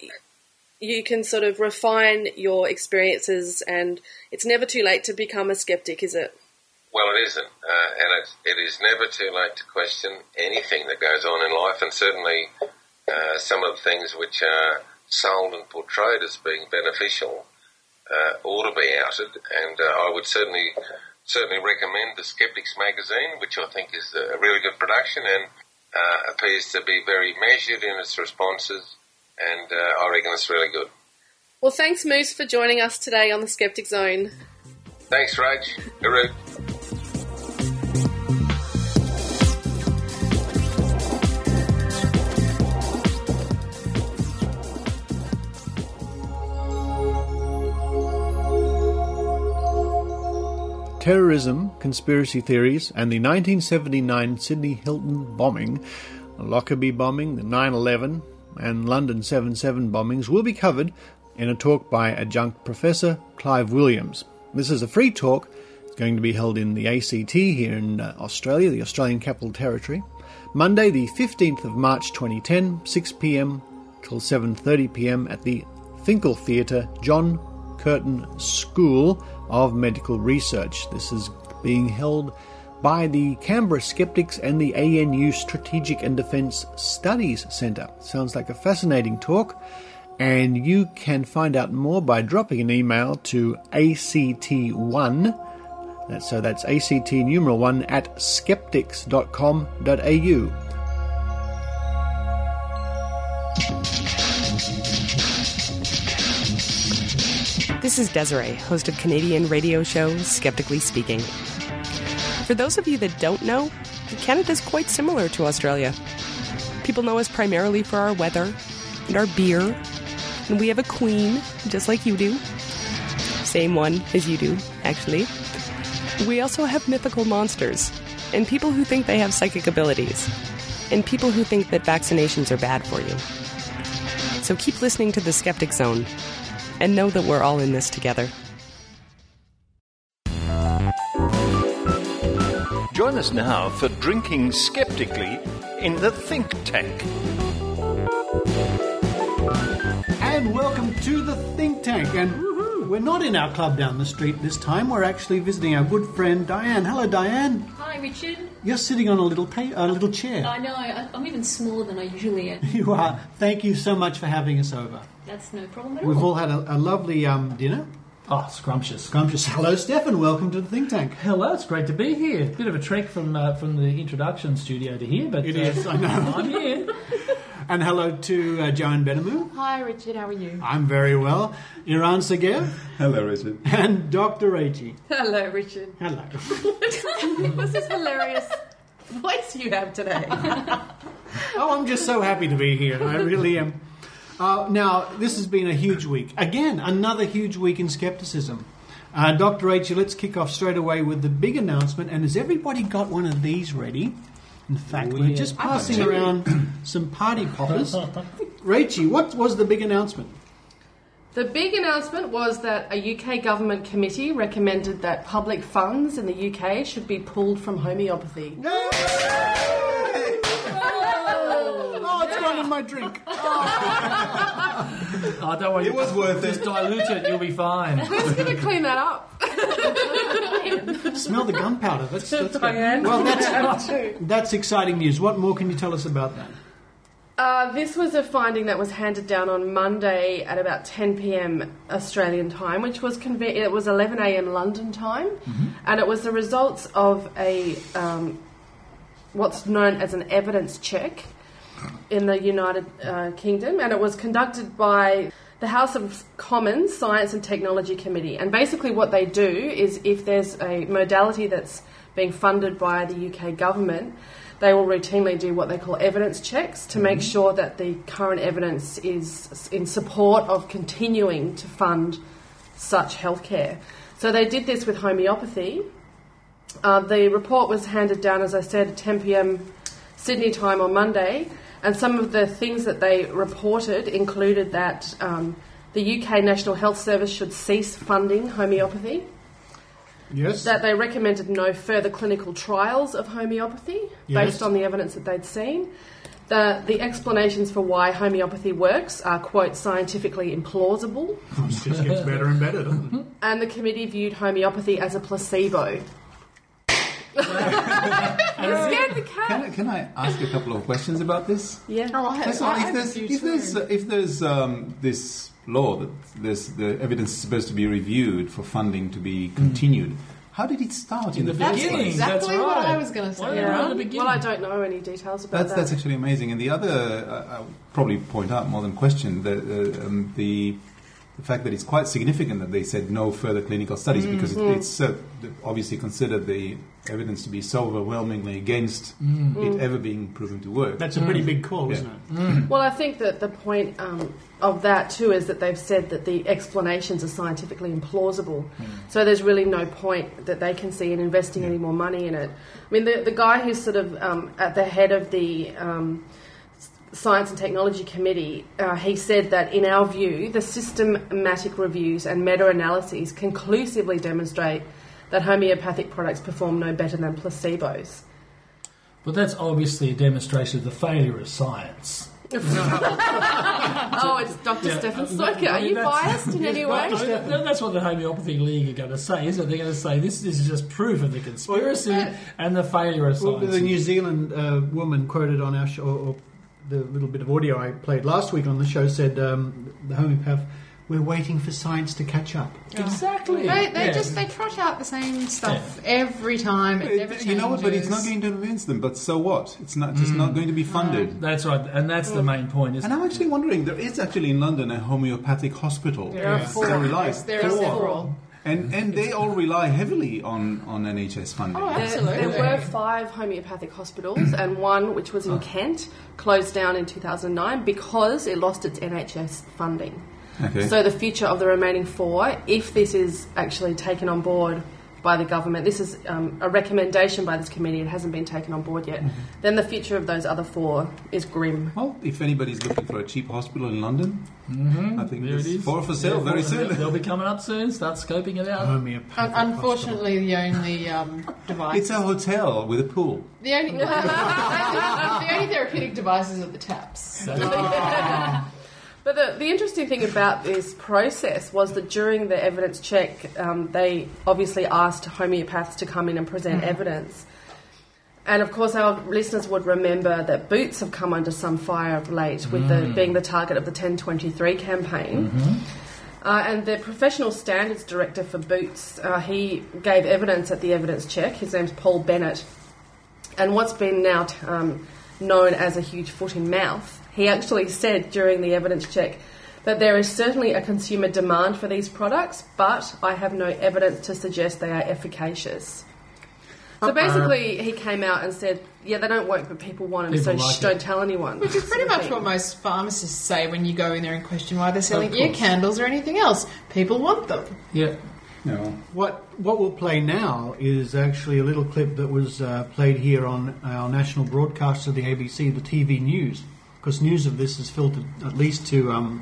you can sort of refine your experiences, and it's never too late to become a skeptic, is it? Well, it isn't, and it is never too late to question anything that goes on in life, and certainly some of the things which are sold and portrayed as being beneficial ought to be outed, and I would certainly recommend the Skeptics magazine, which I think is a really good production and appears to be very measured in its responses, and I reckon it's really good. Well, thanks, Moose, for joining us today on the Skeptic Zone. Thanks, Rach. Eran. Terrorism, conspiracy theories, and the 1979 Sydney Hilton bombing, Lockerbie bombing, the 9/11, and London 7/7 bombings will be covered in a talk by adjunct Professor Clive Williams. This is a free talk. It's going to be held in the ACT here in Australia, the Australian Capital Territory, Monday the 15th of March 2010, 6 p.m. till 7:30 p.m. at the Finkel Theatre, John Curtin School of Medical Research. This is being held by the Canberra Skeptics and the ANU Strategic and Defence Studies Centre. Sounds like a fascinating talk, and you can find out more by dropping an email to ACT1, that's ACT numeral 1 at skeptics.com.au. This is Desiree, host of Canadian radio show Skeptically Speaking. For those of you that don't know, Canada's quite similar to Australia. People know us primarily for our weather and our beer, and we have a queen, just like you do. Same one as you do, actually. We also have mythical monsters, and people who think they have psychic abilities, and people who think that vaccinations are bad for you. So keep listening to the Skeptic Zone, and know that we're all in this together. Join us now for Drinking Skeptically in the Think Tank. And welcome to the Think Tank. And we're not in our club down the street this time. We're actually visiting our good friend Dianne. Hello, Dianne. Hi, Richard. You're sitting on a little chair. I know. I'm even smaller than I usually am. You are. Thank you so much for having us over. That's no problem at all. We've all had a lovely dinner. Oh, scrumptious. Scrumptious. Hello, Stefan. Welcome to the Think Tank. Hello, it's great to be here. Bit of a trek from the introduction studio to here, but it is, I know. I'm here. And hello to Joanne Benhamu. Hi, Richard. How are you? I'm very well. Eran Segev. Hello, Richard. And Dr. Rachie. Hello, Richard. Hello. What's this hilarious voice you have today? Oh, I'm just so happy to be here. I really am. Now, this has been a huge week. Again, another huge week in skepticism. Dr. Rachel, let's kick off straight away with the big announcement. And has everybody got one of these ready? In fact, we're just passing around some party poppers. Rachie, what was the big announcement? The big announcement was that a UK government committee recommended that public funds in the UK should be pulled from homeopathy. Oh, it's gone in my drink. Oh, don't worry. It was worth it. Just dilute it, you'll be fine. Who's going to clean that up? Smell the gunpowder. That's good. Dianne. Well, that's exciting news. What more can you tell us about that? This was a finding that was handed down on Monday at about 10 p.m. Australian time, which was it was 11 a.m. London time, and it was the results of a what's known as an evidence check in the United Kingdom, and it was conducted by the House of Commons Science and Technology Committee. And basically what they do is if there's a modality that's being funded by the UK government, they will routinely do what they call evidence checks to make sure that the current evidence is in support of continuing to fund such healthcare. So they did this with homeopathy. The report was handed down, as I said, at 10 p.m. Sydney time on Monday. And some of the things that they reported included that the UK National Health Service should cease funding homeopathy. Yes. That they recommended no further clinical trials of homeopathy based on the evidence that they'd seen. The explanations for why homeopathy works are, quote, scientifically implausible. It just gets better and better, doesn't it? And the committee viewed homeopathy as a placebo. You scared the cat. Can I ask a couple of questions about this? Yeah. First of all, if there's this law that the evidence is supposed to be reviewed for funding to be continued, how did it start in the first place? That's exactly what I was going to say. Well, I don't know any details about that. That's actually amazing. And the other, I'll probably point out more than question, the fact that it's quite significant that they said no further clinical studies because it's so obviously considered the evidence to be so overwhelmingly against it ever being proven to work. That's a pretty big call, isn't it? Well, I think that the point of that too is that they've said that the explanations are scientifically implausible. So there's really no point that they can see in investing any more money in it. I mean, the guy who's sort of at the head of the Science and Technology Committee, he said that in our view, the systematic reviews and meta-analyses conclusively demonstrate that homeopathic products perform no better than placebos. But that's obviously a demonstration of the failure of science. Oh, it's Dr. Stefan Sojka. Are you biased in any way? That's what the Homeopathy League are going to say, isn't it? They're going to say this is just proof of the conspiracy and the failure of science. Well, the New Zealand woman quoted on our show, or the little bit of audio I played last week on the show, said the homeopath, we're waiting for science to catch up. Exactly. They trot out the same stuff every time. It never changes. You know what? But it's not going to convince them. But so what? It's not just not going to be funded. That's right, and that's the main point. And I'm actually wondering, there is actually in London a homeopathic hospital. There are four. There are several. And they all rely heavily on NHS funding. Oh, absolutely. There were 5 homeopathic hospitals, and one, which was in Kent, closed down in 2009 because it lost its NHS funding. Okay. So the future of the remaining 4, if this is actually taken on board by the government, this is a recommendation by this committee, it hasn't been taken on board yet, then the future of those other 4 is grim. Well, if anybody's looking for a cheap hospital in London, I think there's 4 for sale very soon. They'll be coming up soon. Start scoping it out. Unfortunately, the only device... It's a hotel with a pool. The only therapeutic devices are the taps. But the interesting thing about this process was that during the evidence check, they obviously asked homeopaths to come in and present evidence. And of course, our listeners would remember that Boots have come under some fire of late, with being the target of the 1023 campaign. And the professional standards director for Boots, he gave evidence at the evidence check. His name's Paul Bennett. And what's been now known as a huge foot in mouth, he actually said during the evidence check that there is certainly a consumer demand for these products, but I have no evidence to suggest they are efficacious. So basically, he came out and said, yeah, they don't work, but people want them, People like don't tell anyone. Which is pretty much what most pharmacists say when you go in there and question why they're selling ear candles or anything else. People want them. Yeah. No. What we'll play now is actually a little clip that was played here on our national broadcast of the ABC, the TV news, because news of this is filtered at least to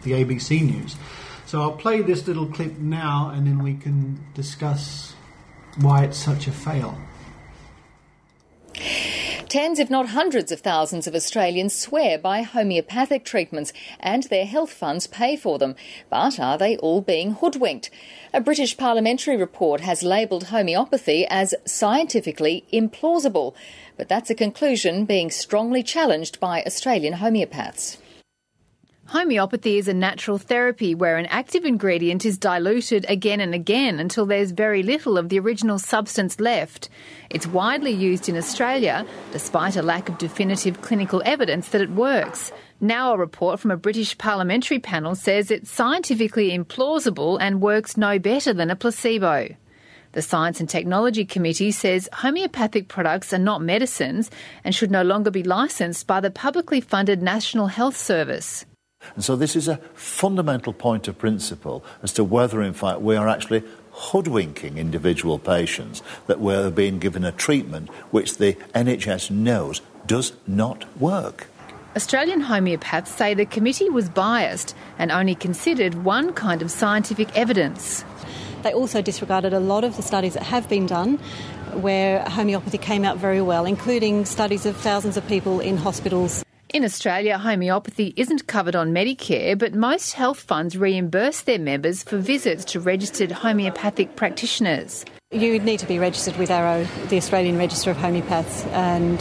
the ABC News. So I'll play this little clip now, and then we can discuss why it's such a fail. Tens, if not hundreds of thousands of Australians swear by homeopathic treatments and their health funds pay for them. But are they all being hoodwinked? A British parliamentary report has labelled homeopathy as scientifically implausible. But that's a conclusion being strongly challenged by Australian homeopaths. Homeopathy is a natural therapy where an active ingredient is diluted again and again until there's very little of the original substance left. It's widely used in Australia, despite a lack of definitive clinical evidence that it works. Now a report from a British parliamentary panel says it's scientifically implausible and works no better than a placebo. The Science and Technology Committee says homeopathic products are not medicines and should no longer be licensed by the publicly funded National Health Service. And so this is a fundamental point of principle as to whether, in fact, we are actually hoodwinking individual patients, that we're being given a treatment which the NHS knows does not work. Australian homeopaths say the committee was biased and only considered one kind of scientific evidence. They also disregarded a lot of the studies that have been done where homeopathy came out very well, including studies of thousands of people in hospitals. In Australia, homeopathy isn't covered on Medicare, but most health funds reimburse their members for visits to registered homeopathic practitioners. You need to be registered with ARO, the Australian Register of Homeopaths, and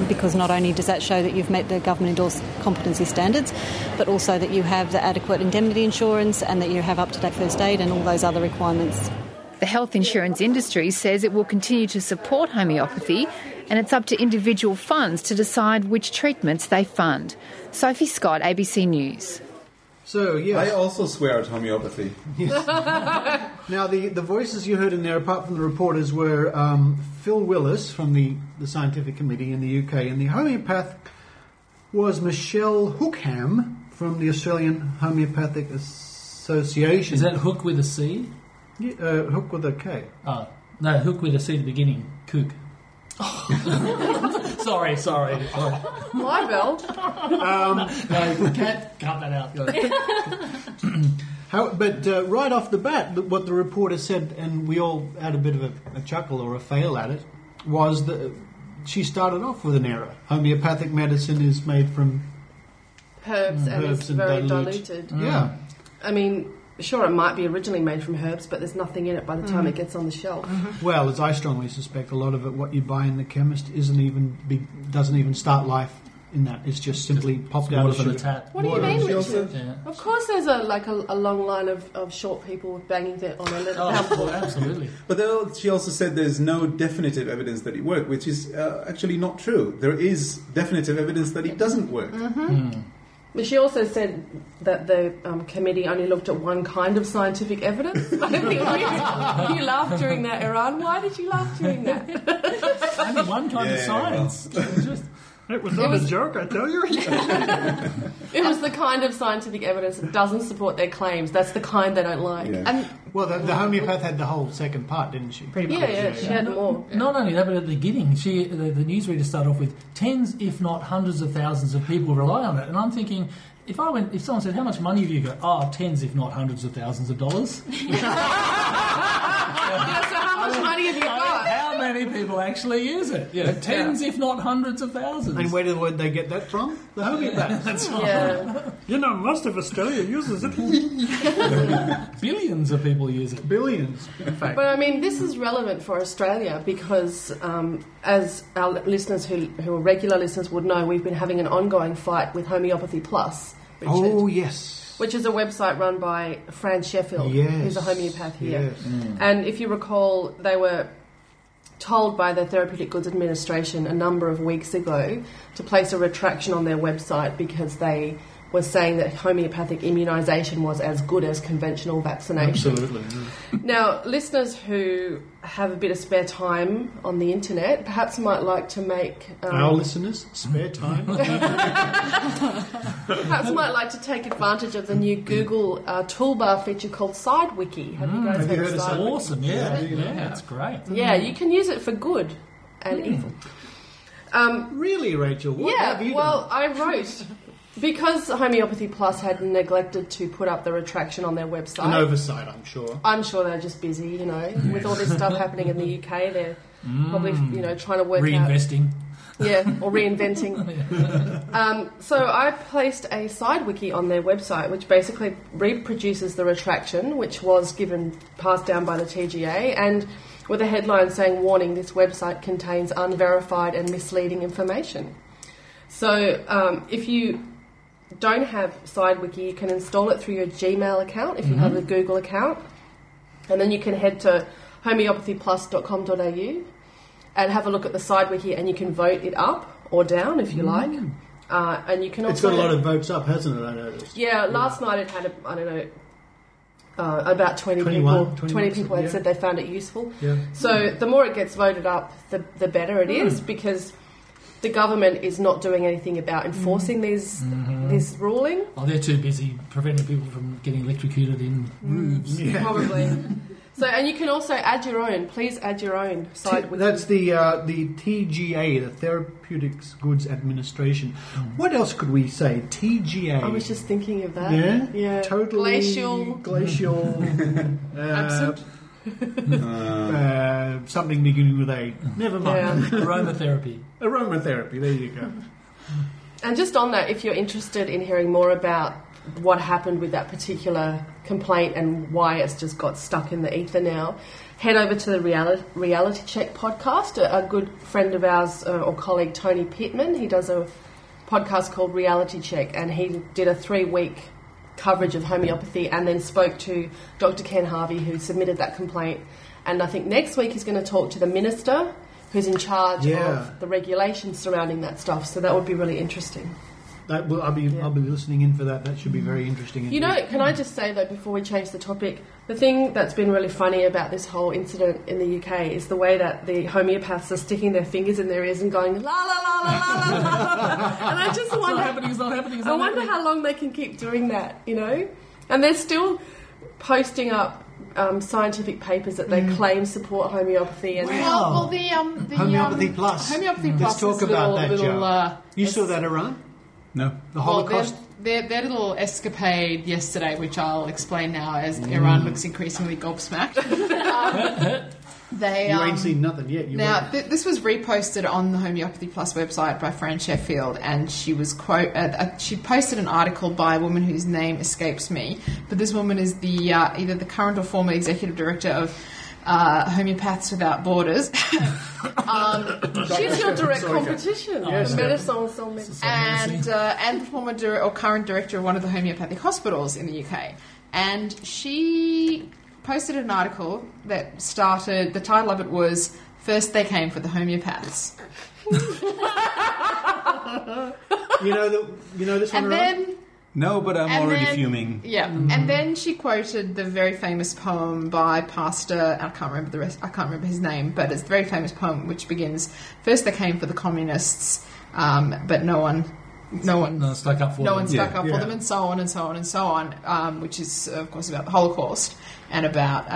because not only does that show that you've met the government-endorsed competency standards, but also that you have the adequate indemnity insurance and that you have up-to-date first aid and all those other requirements. The health insurance industry says it will continue to support homeopathy, and it's up to individual funds to decide which treatments they fund. Sophie Scott, ABC News. So, yes. I also swear at homeopathy. Yes. Now, the voices you heard in there, apart from the reporters, were Phil Willis from the Scientific Committee in the UK, and the homeopath was Michelle Hookham from the Australian Homeopathic Association. Is that Hook with a C? Yeah, Hook with a K. Oh, no, Hook with a C at the beginning. Cook. Sorry. My bell. No, can't cut that out. But right off the bat, what the reporter said, and we all had a bit of a chuckle or a fail at it, was that she started off with an error. Homeopathic medicine is made from herbs and it's very diluted. Yeah. I mean, sure, it might be originally made from herbs, but there's nothing in it by the time it gets on the shelf. Well, as I strongly suspect, a lot of it, what you buy in the chemist, doesn't even start life in that. It's just simply popped out of the tap. What do you mean, Richard? Yeah. Of course, there's a long line of short people banging it on a little. Oh, absolutely. But she also said there's no definitive evidence that it worked, which is actually not true. There is definitive evidence that it doesn't work. But she also said that the committee only looked at one kind of scientific evidence. I don't think you laughed during that, Eran. Why did you laugh during that? Only one kind of science. It was not a joke, I tell you. It was the kind of scientific evidence that doesn't support their claims. That's the kind they don't like. Yeah. And well, the homeopath had the whole second part, didn't she? Pretty much. Yeah, she had more. Not only that, but at the beginning, the newsreader started off with tens, if not hundreds of thousands of people rely on it. And I'm thinking, if someone said, how much money have you got? Oh, tens, if not hundreds of thousands of dollars. So how much money have you got? How many people actually use it? Tens, if not hundreds of thousands. And where did they get that from? The homeopath. That's right. Yeah. You know, most of Australia uses it. Billions of people use it. Billions, in fact. But I mean, this is relevant for Australia because, as our listeners who are regular listeners would know, we've been having an ongoing fight with Homeopathy Plus, Richard. Oh, yes. Which is a website run by Fran Sheffield, who's a homeopath here. Yes. And if you recall, they were told by the Therapeutic Goods Administration a number of weeks ago to place a retraction on their website because they were saying that homeopathic immunisation was as good as conventional vaccination. Absolutely. Now, listeners who have a bit of spare time on the internet perhaps might like to make... Our listeners, spare time. perhaps might like to take advantage of the new Google toolbar feature called SideWiki. Have you guys heard of It's SideWiki? awesome, yeah, it's great. Yeah, you can use it for good and evil. Really, Rachel? What have you done? I wrote... Because Homeopathy Plus had neglected to put up the retraction on their website. An oversight, I'm sure. I'm sure they're just busy, you know. With all this stuff happening in the UK, they're probably, you know, trying to work Reinvesting. Yeah, or reinventing. So I placed a SideWiki on their website, which basically reproduces the retraction, which was passed down by the TGA, and with a headline saying, "Warning, this website contains unverified and misleading information." So if you don't have SideWiki, you can install it through your Gmail account if you have a Google account, and then you can head to homeopathyplus.com.au and have a look at the SideWiki, and you can vote it up or down if you like. And you can also... It's got a lot of votes up, hasn't it, I noticed? Yeah, last night it had, about 20 people had said they found it useful. Yeah. So the more it gets voted up, the better it is, because the government is not doing anything about enforcing this ruling. Oh, they're too busy preventing people from getting electrocuted in roofs. Yeah. Probably. So, and you can also add your own. Please add your own SideWiki. That's the TGA, the Therapeutic Goods Administration. What else could we say? TGA. I was just thinking of that. Yeah? Totally glacial. Absent. Something beginning with A. Never mind. Yeah. Aromatherapy. Aromatherapy, there you go. And just on that, if you're interested in hearing more about what happened with that particular complaint and why it's just got stuck in the ether now, head over to the Reality Check podcast. A good friend of ours or colleague, Tony Pittman, he does a podcast called Reality Check, and he did a 3-week coverage of homeopathy and then spoke to Dr. Ken Harvey, who submitted that complaint. And I think next week he's going to talk to the minister who's in charge of the regulations surrounding that stuff. So that would be really interesting. I'll be listening in for that. That should be very interesting. You know, can I just say, though, before we change the topic, the thing that's been really funny about this whole incident in the UK is the way that the homeopaths are sticking their fingers in their ears and going, la, la, la, la, la, la, la. And I just wonder... It's not happening. I wonder how long they can keep doing that, you know? And they're still posting up scientific papers that they claim support homeopathy. And Well, the Homeopathy Plus. Homeopathy Plus. Let's talk about that, Joe. You saw that, Eran? No. The Holocaust? Their little escapade yesterday, which I'll explain now as Eran looks increasingly gobsmacked. You ain't seen nothing yet. This was reposted on the Homeopathy Plus website by Fran Sheffield, and she was she posted an article by a woman whose name escapes me, but this woman is the either the current or former executive director of Homeopaths Without Borders. She's your direct competition. Yes, and the former or current director of one of the homeopathic hospitals in the UK. And she posted an article that started, the title of it was, "First They Came for the Homeopaths." You know this one, and then... No, but I'm already fuming. Yeah, and then she quoted the very famous poem by Pastor, I can't remember his name, but it's a very famous poem which begins, "First they came for the communists, but no one stuck up for them. No one stuck up for them," and so on and so on and so on, which is, of course, about the Holocaust and about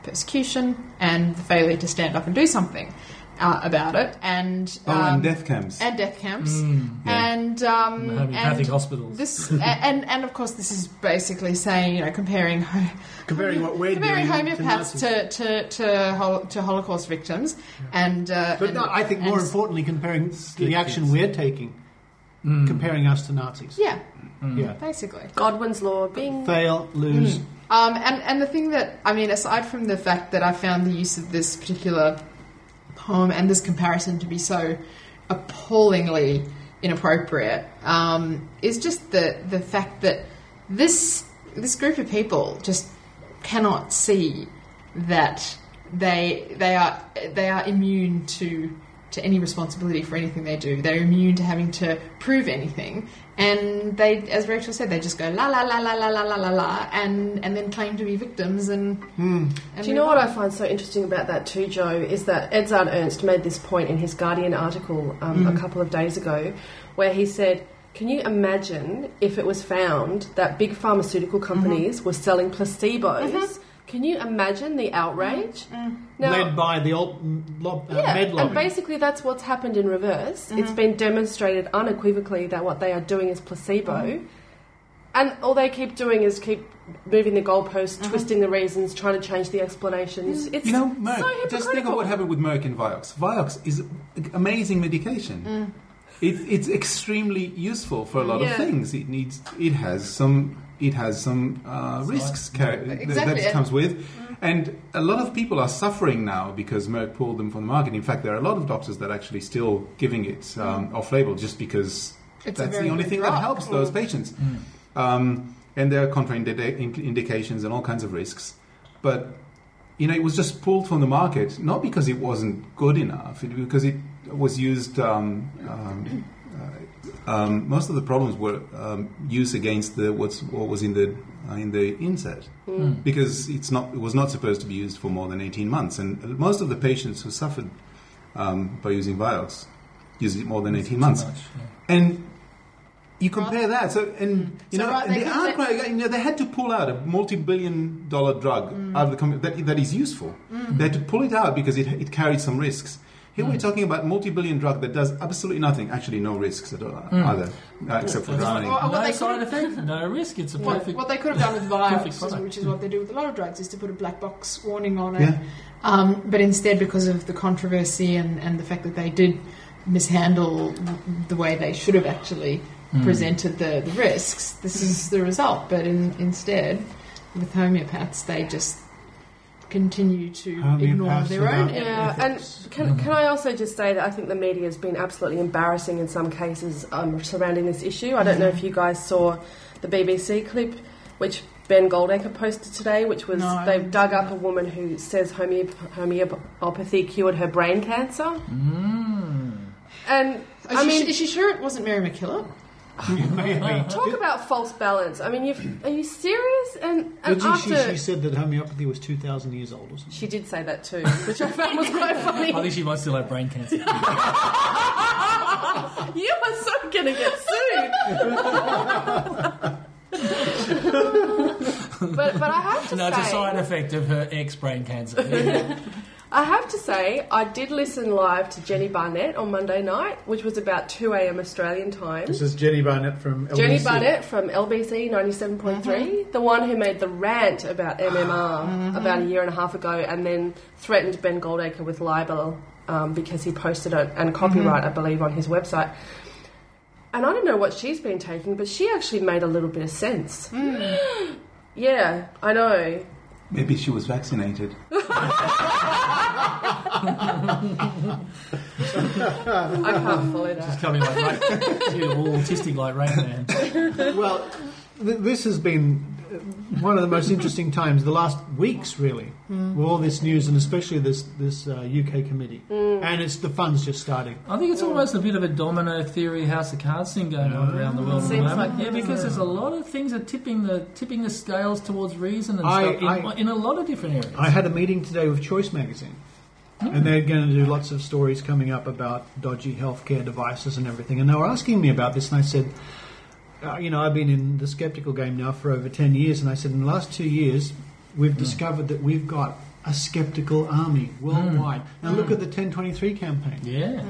persecution and the failure to stand up and do something about it, and death camps, and homeopathic hospitals. This and of course, this is basically saying, comparing what we're comparing doing homeopaths to Holocaust victims, I think more importantly, comparing the action we're taking, comparing us to Nazis. Yeah, basically. Godwin's law, bing. Fail, lose. And the thing that, aside from the fact that I found the use of this particular poem and this comparison to be so appallingly inappropriate, is just the fact that this group of people just cannot see that they are immune to any responsibility for anything they do. They're immune to having to prove anything. And they, as Rachel said, they just go la la la la la la la la la, and then claim to be victims. And do you know what I find so interesting about that too, Joe? Is that Edzard Ernst made this point in his Guardian article a couple of days ago, where he said, "Can you imagine if it was found that big pharmaceutical companies were selling placebos?" Can you imagine the outrage? Now, led by the med lobby. And basically that's what's happened in reverse. It's been demonstrated unequivocally that what they are doing is placebo. And all they keep doing is keep moving the goalposts, twisting the reasons, trying to change the explanations. It's Merck, so hypocritical. just think of what happened with Merck and Vioxx. Vioxx is an amazing medication. It's extremely useful for a lot of things. It has some risks that comes with. And a lot of people are suffering now because Merck pulled them from the market. In fact, there are a lot of doctors that are actually still giving it off-label just because that's the only thing that helps those patients. And there are contraindications and all kinds of risks. But, it was just pulled from the market, not because it wasn't good enough, because it was used... most of the problems were used against what was in the inset, because it was not supposed to be used for more than 18 months, and most of the patients who suffered by using Vioxx used it more than 18 months, and you compare that. They had to pull out a multi-billion-dollar drug out of the company that is useful. They had to pull it out because it carried some risks. Here we're talking about multi-billion drug that does absolutely nothing. Actually, no risks at all, either, except for drowning. No side effect, no risk. It's a perfect. What they could have done with Vioxx, which is what they do with a lot of drugs, is to put a black box warning on it. But instead, because of the controversy and the fact that they did mishandle the way they should have actually presented the risks, this is the result. But instead, with homeopaths, they just continue to ignore their own efforts. And can I also just say that I think the media has been absolutely embarrassing in some cases surrounding this issue. I don't know if you guys saw the BBC clip which Ben Goldacre posted today, which was they've dug up a woman who says homeopathy cured her brain cancer. And is she sure it wasn't Mary MacKillop? Talk about false balance. I mean, are you serious? And she said that homeopathy was 2,000 years old or something. She did say that too, which I found was quite funny. I think she might still have brain cancer. You are so going to get sued. But I have to say... No, it's a side effect of her ex-brain cancer. I have to say, I did listen live to Jenny Barnett on Monday night, which was about 2 a.m. Australian time. This is Jenny Barnett from LBC. Jenny Barnett from LBC 97.3, the one who made the rant about MMR about a year and a half ago and then threatened Ben Goldacre with libel because he posted it, and copyright, I believe, on his website. And I don't know what she's been taking, but she actually made a little bit of sense. Yeah, I know. Maybe she was vaccinated. I can't follow that. She's coming like autistic like Rain Man. Well, this has been one of the most interesting times, the last weeks really, with all this news, and especially this UK committee. And it's the fun's just starting. I think it's almost a bit of a domino theory House of Cards thing going on around the world at the moment. Because there's a lot of things are tipping the scales towards reason and stuff in a lot of different areas. I had a meeting today with Choice Magazine. And they're going to do lots of stories coming up about dodgy healthcare devices and everything. And they were asking me about this, and I said, I've been in the skeptical game now for over 10 years, and I said in the last 2 years, we've discovered that we've got a skeptical army worldwide. Now look at the 1023 campaign. Yeah.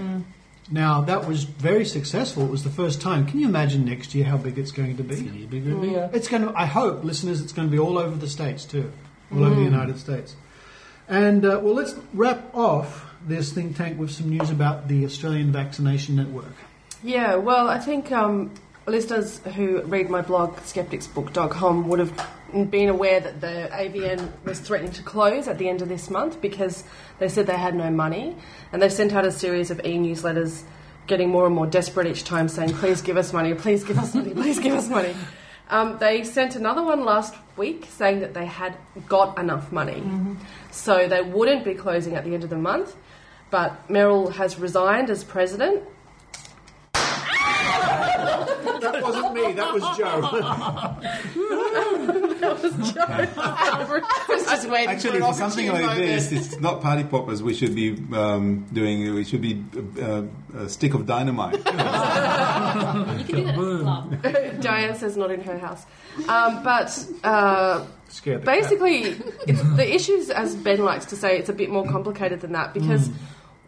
Now, that was very successful. It was the first time. Can you imagine next year how big it's going to be? It's going to be bigger and bigger. It's going to, I hope, listeners, it's going to be all over the States too. All over the United States. And, let's wrap off this think tank with some news about the Australian Vaccination Network. Yeah, well, I think listeners who read my blog, skepticsbook.com, would have been aware that the AVN was threatening to close at the end of this month because they said they had no money. And they've sent out a series of e-newsletters getting more and more desperate each time saying, please give us money, please give us money, please give us money. They sent another one last week saying that they had got enough money. So they wouldn't be closing at the end of the month. But Merrill has resigned as president. That wasn't me, that was Joe. That was Joe. I was just waiting Actually, for something like this, it's not party poppers. We should be we should be a stick of dynamite. You can do that at the club. Dianne says not in her house. Basically, the issues, as Ben likes to say, it's a bit more complicated than that because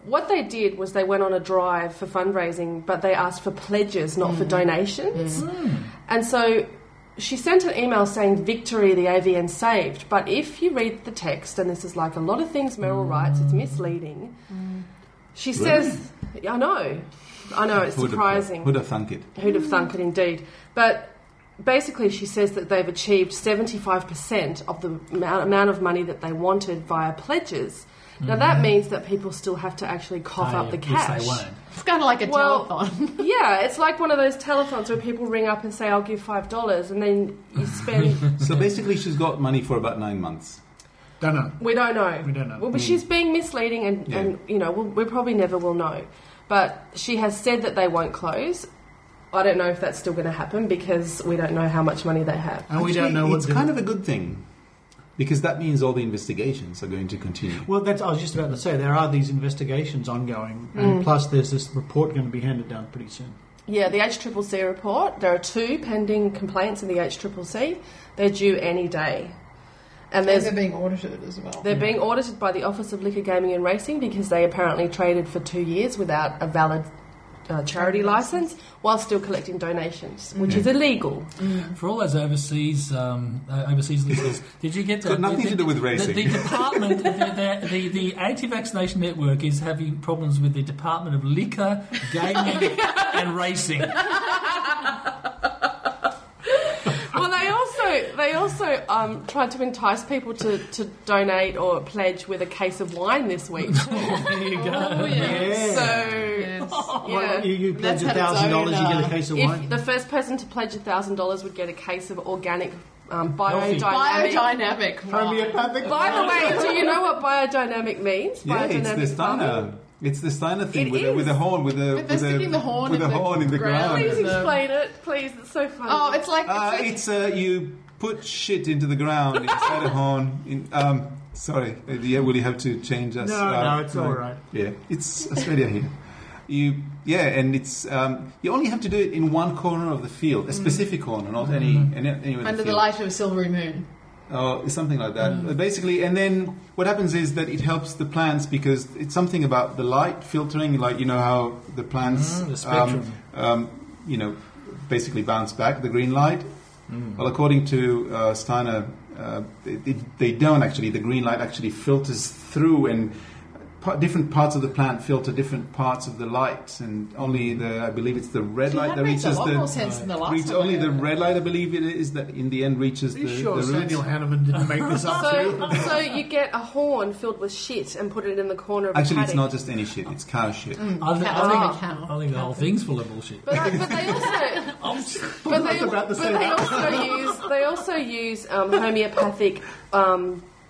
what they did was they went on a drive for fundraising, but they asked for pledges, not for donations. And so she sent an email saying, "Victory, the AVN saved." But if you read the text, and this is like a lot of things Merrill writes, it's misleading. She says, I know, it's surprising. Who'd have thunk it? Who'd have thunk it, indeed. But basically she says that they've achieved 75% of the amount of money that they wanted via pledges. Now that means that people still have to actually cough up the cash. Yes, they won't. It's kind of like a telethon. Yeah, it's like one of those telethons where people ring up and say, "I'll give $5," and then you spend... So basically she's got money for about 9 months. Don't know. We don't know. We don't know. Well, but she's being misleading and we probably never will know. But she has said that they won't close. I don't know if that's still going to happen because we don't know how much money they have. And we don't know what... It's kind of a good thing. Because that means all the investigations are going to continue. Well, I was just about to say, there are these investigations ongoing, and plus there's this report going to be handed down pretty soon. Yeah, the HCCC report. There are 2 pending complaints in the HCCC. They're due any day. And they're being audited as well. They're being audited by the Office of Liquor, Gaming and Racing because they apparently traded for 2 years without a valid charity licence while still collecting donations, which is illegal. For all those overseas listeners, did you get got nothing to do with racing? The department, the anti-vaccination network is having problems with the Department of Liquor, Gaming and Racing. Well, they also tried to entice people to donate or pledge with a case of wine this week. There you go. Oh, yeah. So. Well, you pledge $1,000, you get a case of wine. If the first person to pledge $1,000 would get a case of organic biodynamic homeopathic. By the way, do you know what biodynamic means? Yeah, it's the Steiner thing with a horn, with a horn in the ground. Please explain it, please. It's so funny. Oh, it's like you put shit into the ground inside a horn. Sorry, will you have to change us? No, it's all right. Yeah, it's Australia here. And it's you only have to do it in one corner of the field, a specific corner, not anywhere. Under the light of a silvery moon. Oh, something like that. Basically, and then what happens is that it helps the plants because it's something about the light filtering, like how the plants, the spectrum. basically bounce back the green light. Well, according to Steiner, they don't actually. The green light actually filters through and. Different parts of the plant filter different parts of the light, and only I believe it's the red light that reaches the. More sense than the last only the red light, I believe it is, that in the end reaches the roots. Daniel Hanneman didn't make this up too. So you get a horn filled with shit and put it in the corner of a paddock. paddock. It's not just any shit; it's cow shit. I think the whole thing's full of bullshit. But they also use homeopathic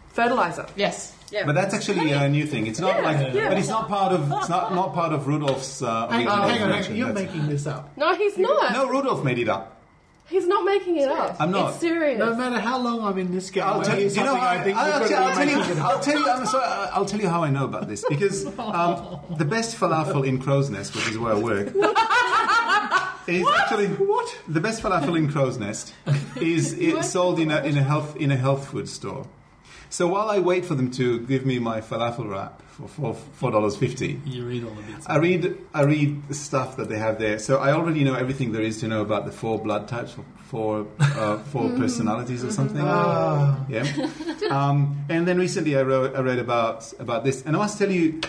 fertilizer. Yes. Yeah. But that's actually a new thing. It's not but it's not part of Rudolph's. Hang on. You're making this up. No, he's not. No, Rudolph made it up. He's not making it up. I'm not. It's serious. No matter how long I'm in this game, I'll tell you. I'll tell you how I know about this because the best falafel in Crow's Nest, which is where I work. The best falafel in Crow's Nest is sold in a health food store. So while I wait for them to give me my falafel wrap for $4.50, you read all the bits. I read the stuff that they have there. So I already know everything there is to know about the 4 blood types, four personalities or something. Yeah. And then recently I read about this, and I must tell you,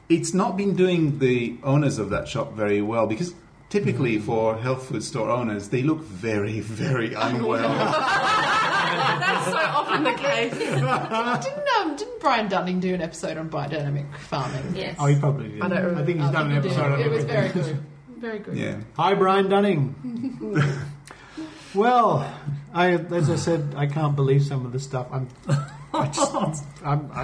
it's not been doing the owners of that shop very well because. Typically, for health food store owners, they look very, very unwell. That's so often the case. Didn't Brian Dunning do an episode on biodynamic farming? Yes. Oh, he probably did. I think he's done an episode on it. It was very good. Very good. Yeah. Hi, Brian Dunning. Well, as I said, I can't believe some of the stuff. I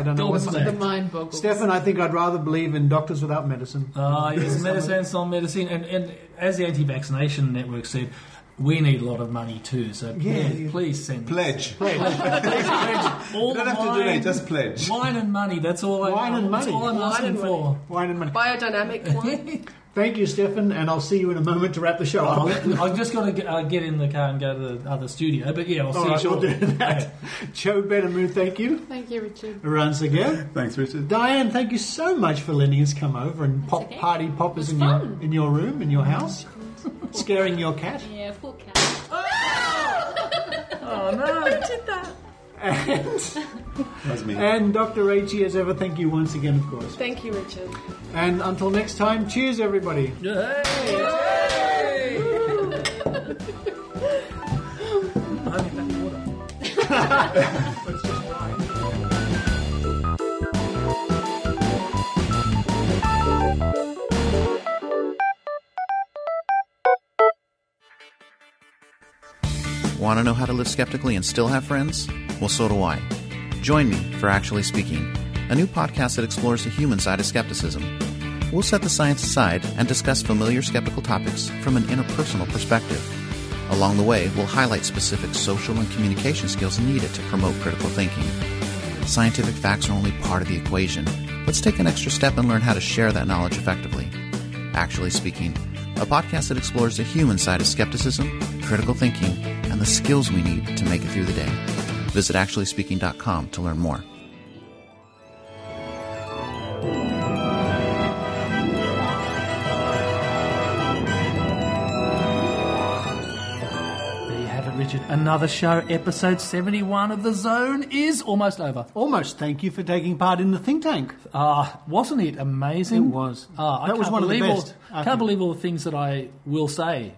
don't know what's the mind boggles. Stefan, I think I'd rather believe in doctors without medicine. Yes, medicine, some medicine, and as the anti-vaccination network said, we need a lot of money too. So please send pledge. All you don't have to donate, just pledge. Wine and money. That's all. That's all I'm asking for. Wine and money. Biodynamic wine. Thank you, Stefan, and I'll see you in a moment to wrap the show up. I've just got to get in the car and go to the other studio, but yeah, I'll see you shortly. We'll do that. Joe Benhamu, thank you. Thank you, Richard. Eran Segev. Thanks, Richard. Dianne, thank you so much for letting us come over and party poppers in your room, in your house, scaring your cat. Yeah, poor cat. Oh no! I did that. And Dr. Rachie, as ever, thank you once again, of course. Thank you, Richard. And until next time, cheers, everybody. Yay! Want to know how to live skeptically and still have friends? Well, so do I. Join me for Actually Speaking, a new podcast that explores the human side of skepticism. We'll set the science aside and discuss familiar skeptical topics from an interpersonal perspective. Along the way, we'll highlight specific social and communication skills needed to promote critical thinking. Scientific facts are only part of the equation. Let's take an extra step and learn how to share that knowledge effectively. Actually Speaking, a podcast that explores the human side of skepticism, critical thinking, and the skills we need to make it through the day. Visit actuallyspeaking.com to learn more. Richard, another show, episode 71 of The Zone is almost over. Almost. Thank you for taking part in the think tank. Wasn't it amazing? It was. That was one of the best. I can't believe all the things that I will say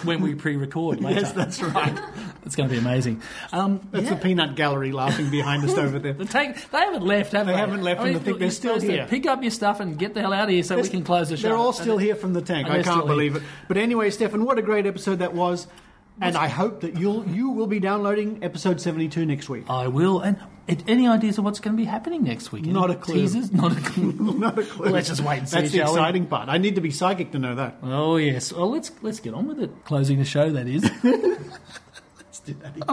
when we pre-record later. Yes, that's right. It's going to be amazing. That's the peanut gallery laughing behind us over there. They haven't left, have they? They haven't left, and I think they're still here. Pick up your stuff and get the hell out of here so we can close the show. They're all still here from the tank. I can't believe it. But anyway, Stefan, what a great episode that was. And I hope that you will be downloading episode 72 next week. I will. And any ideas of what's going to be happening next week? Not a clue. Teasers? Not a clue. Not a clue. Well, let's just wait and see. That's the exciting part. I need to be psychic to know that. Oh, yes. Well, let's get on with it. Closing the show, that is. Let's do that again.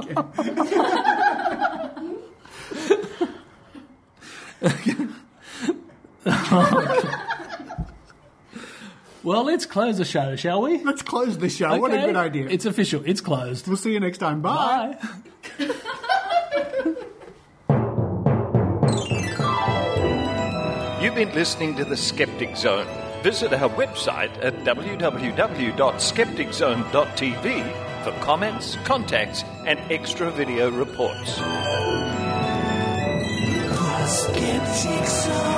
Well, let's close the show, shall we? Let's close the show. Okay. What a good idea. It's official. It's closed. We'll see you next time. Bye. You've been listening to The Skeptic Zone. Visit our website at www.skepticzone.tv for comments, contacts, and extra video reports. The Skeptic Zone.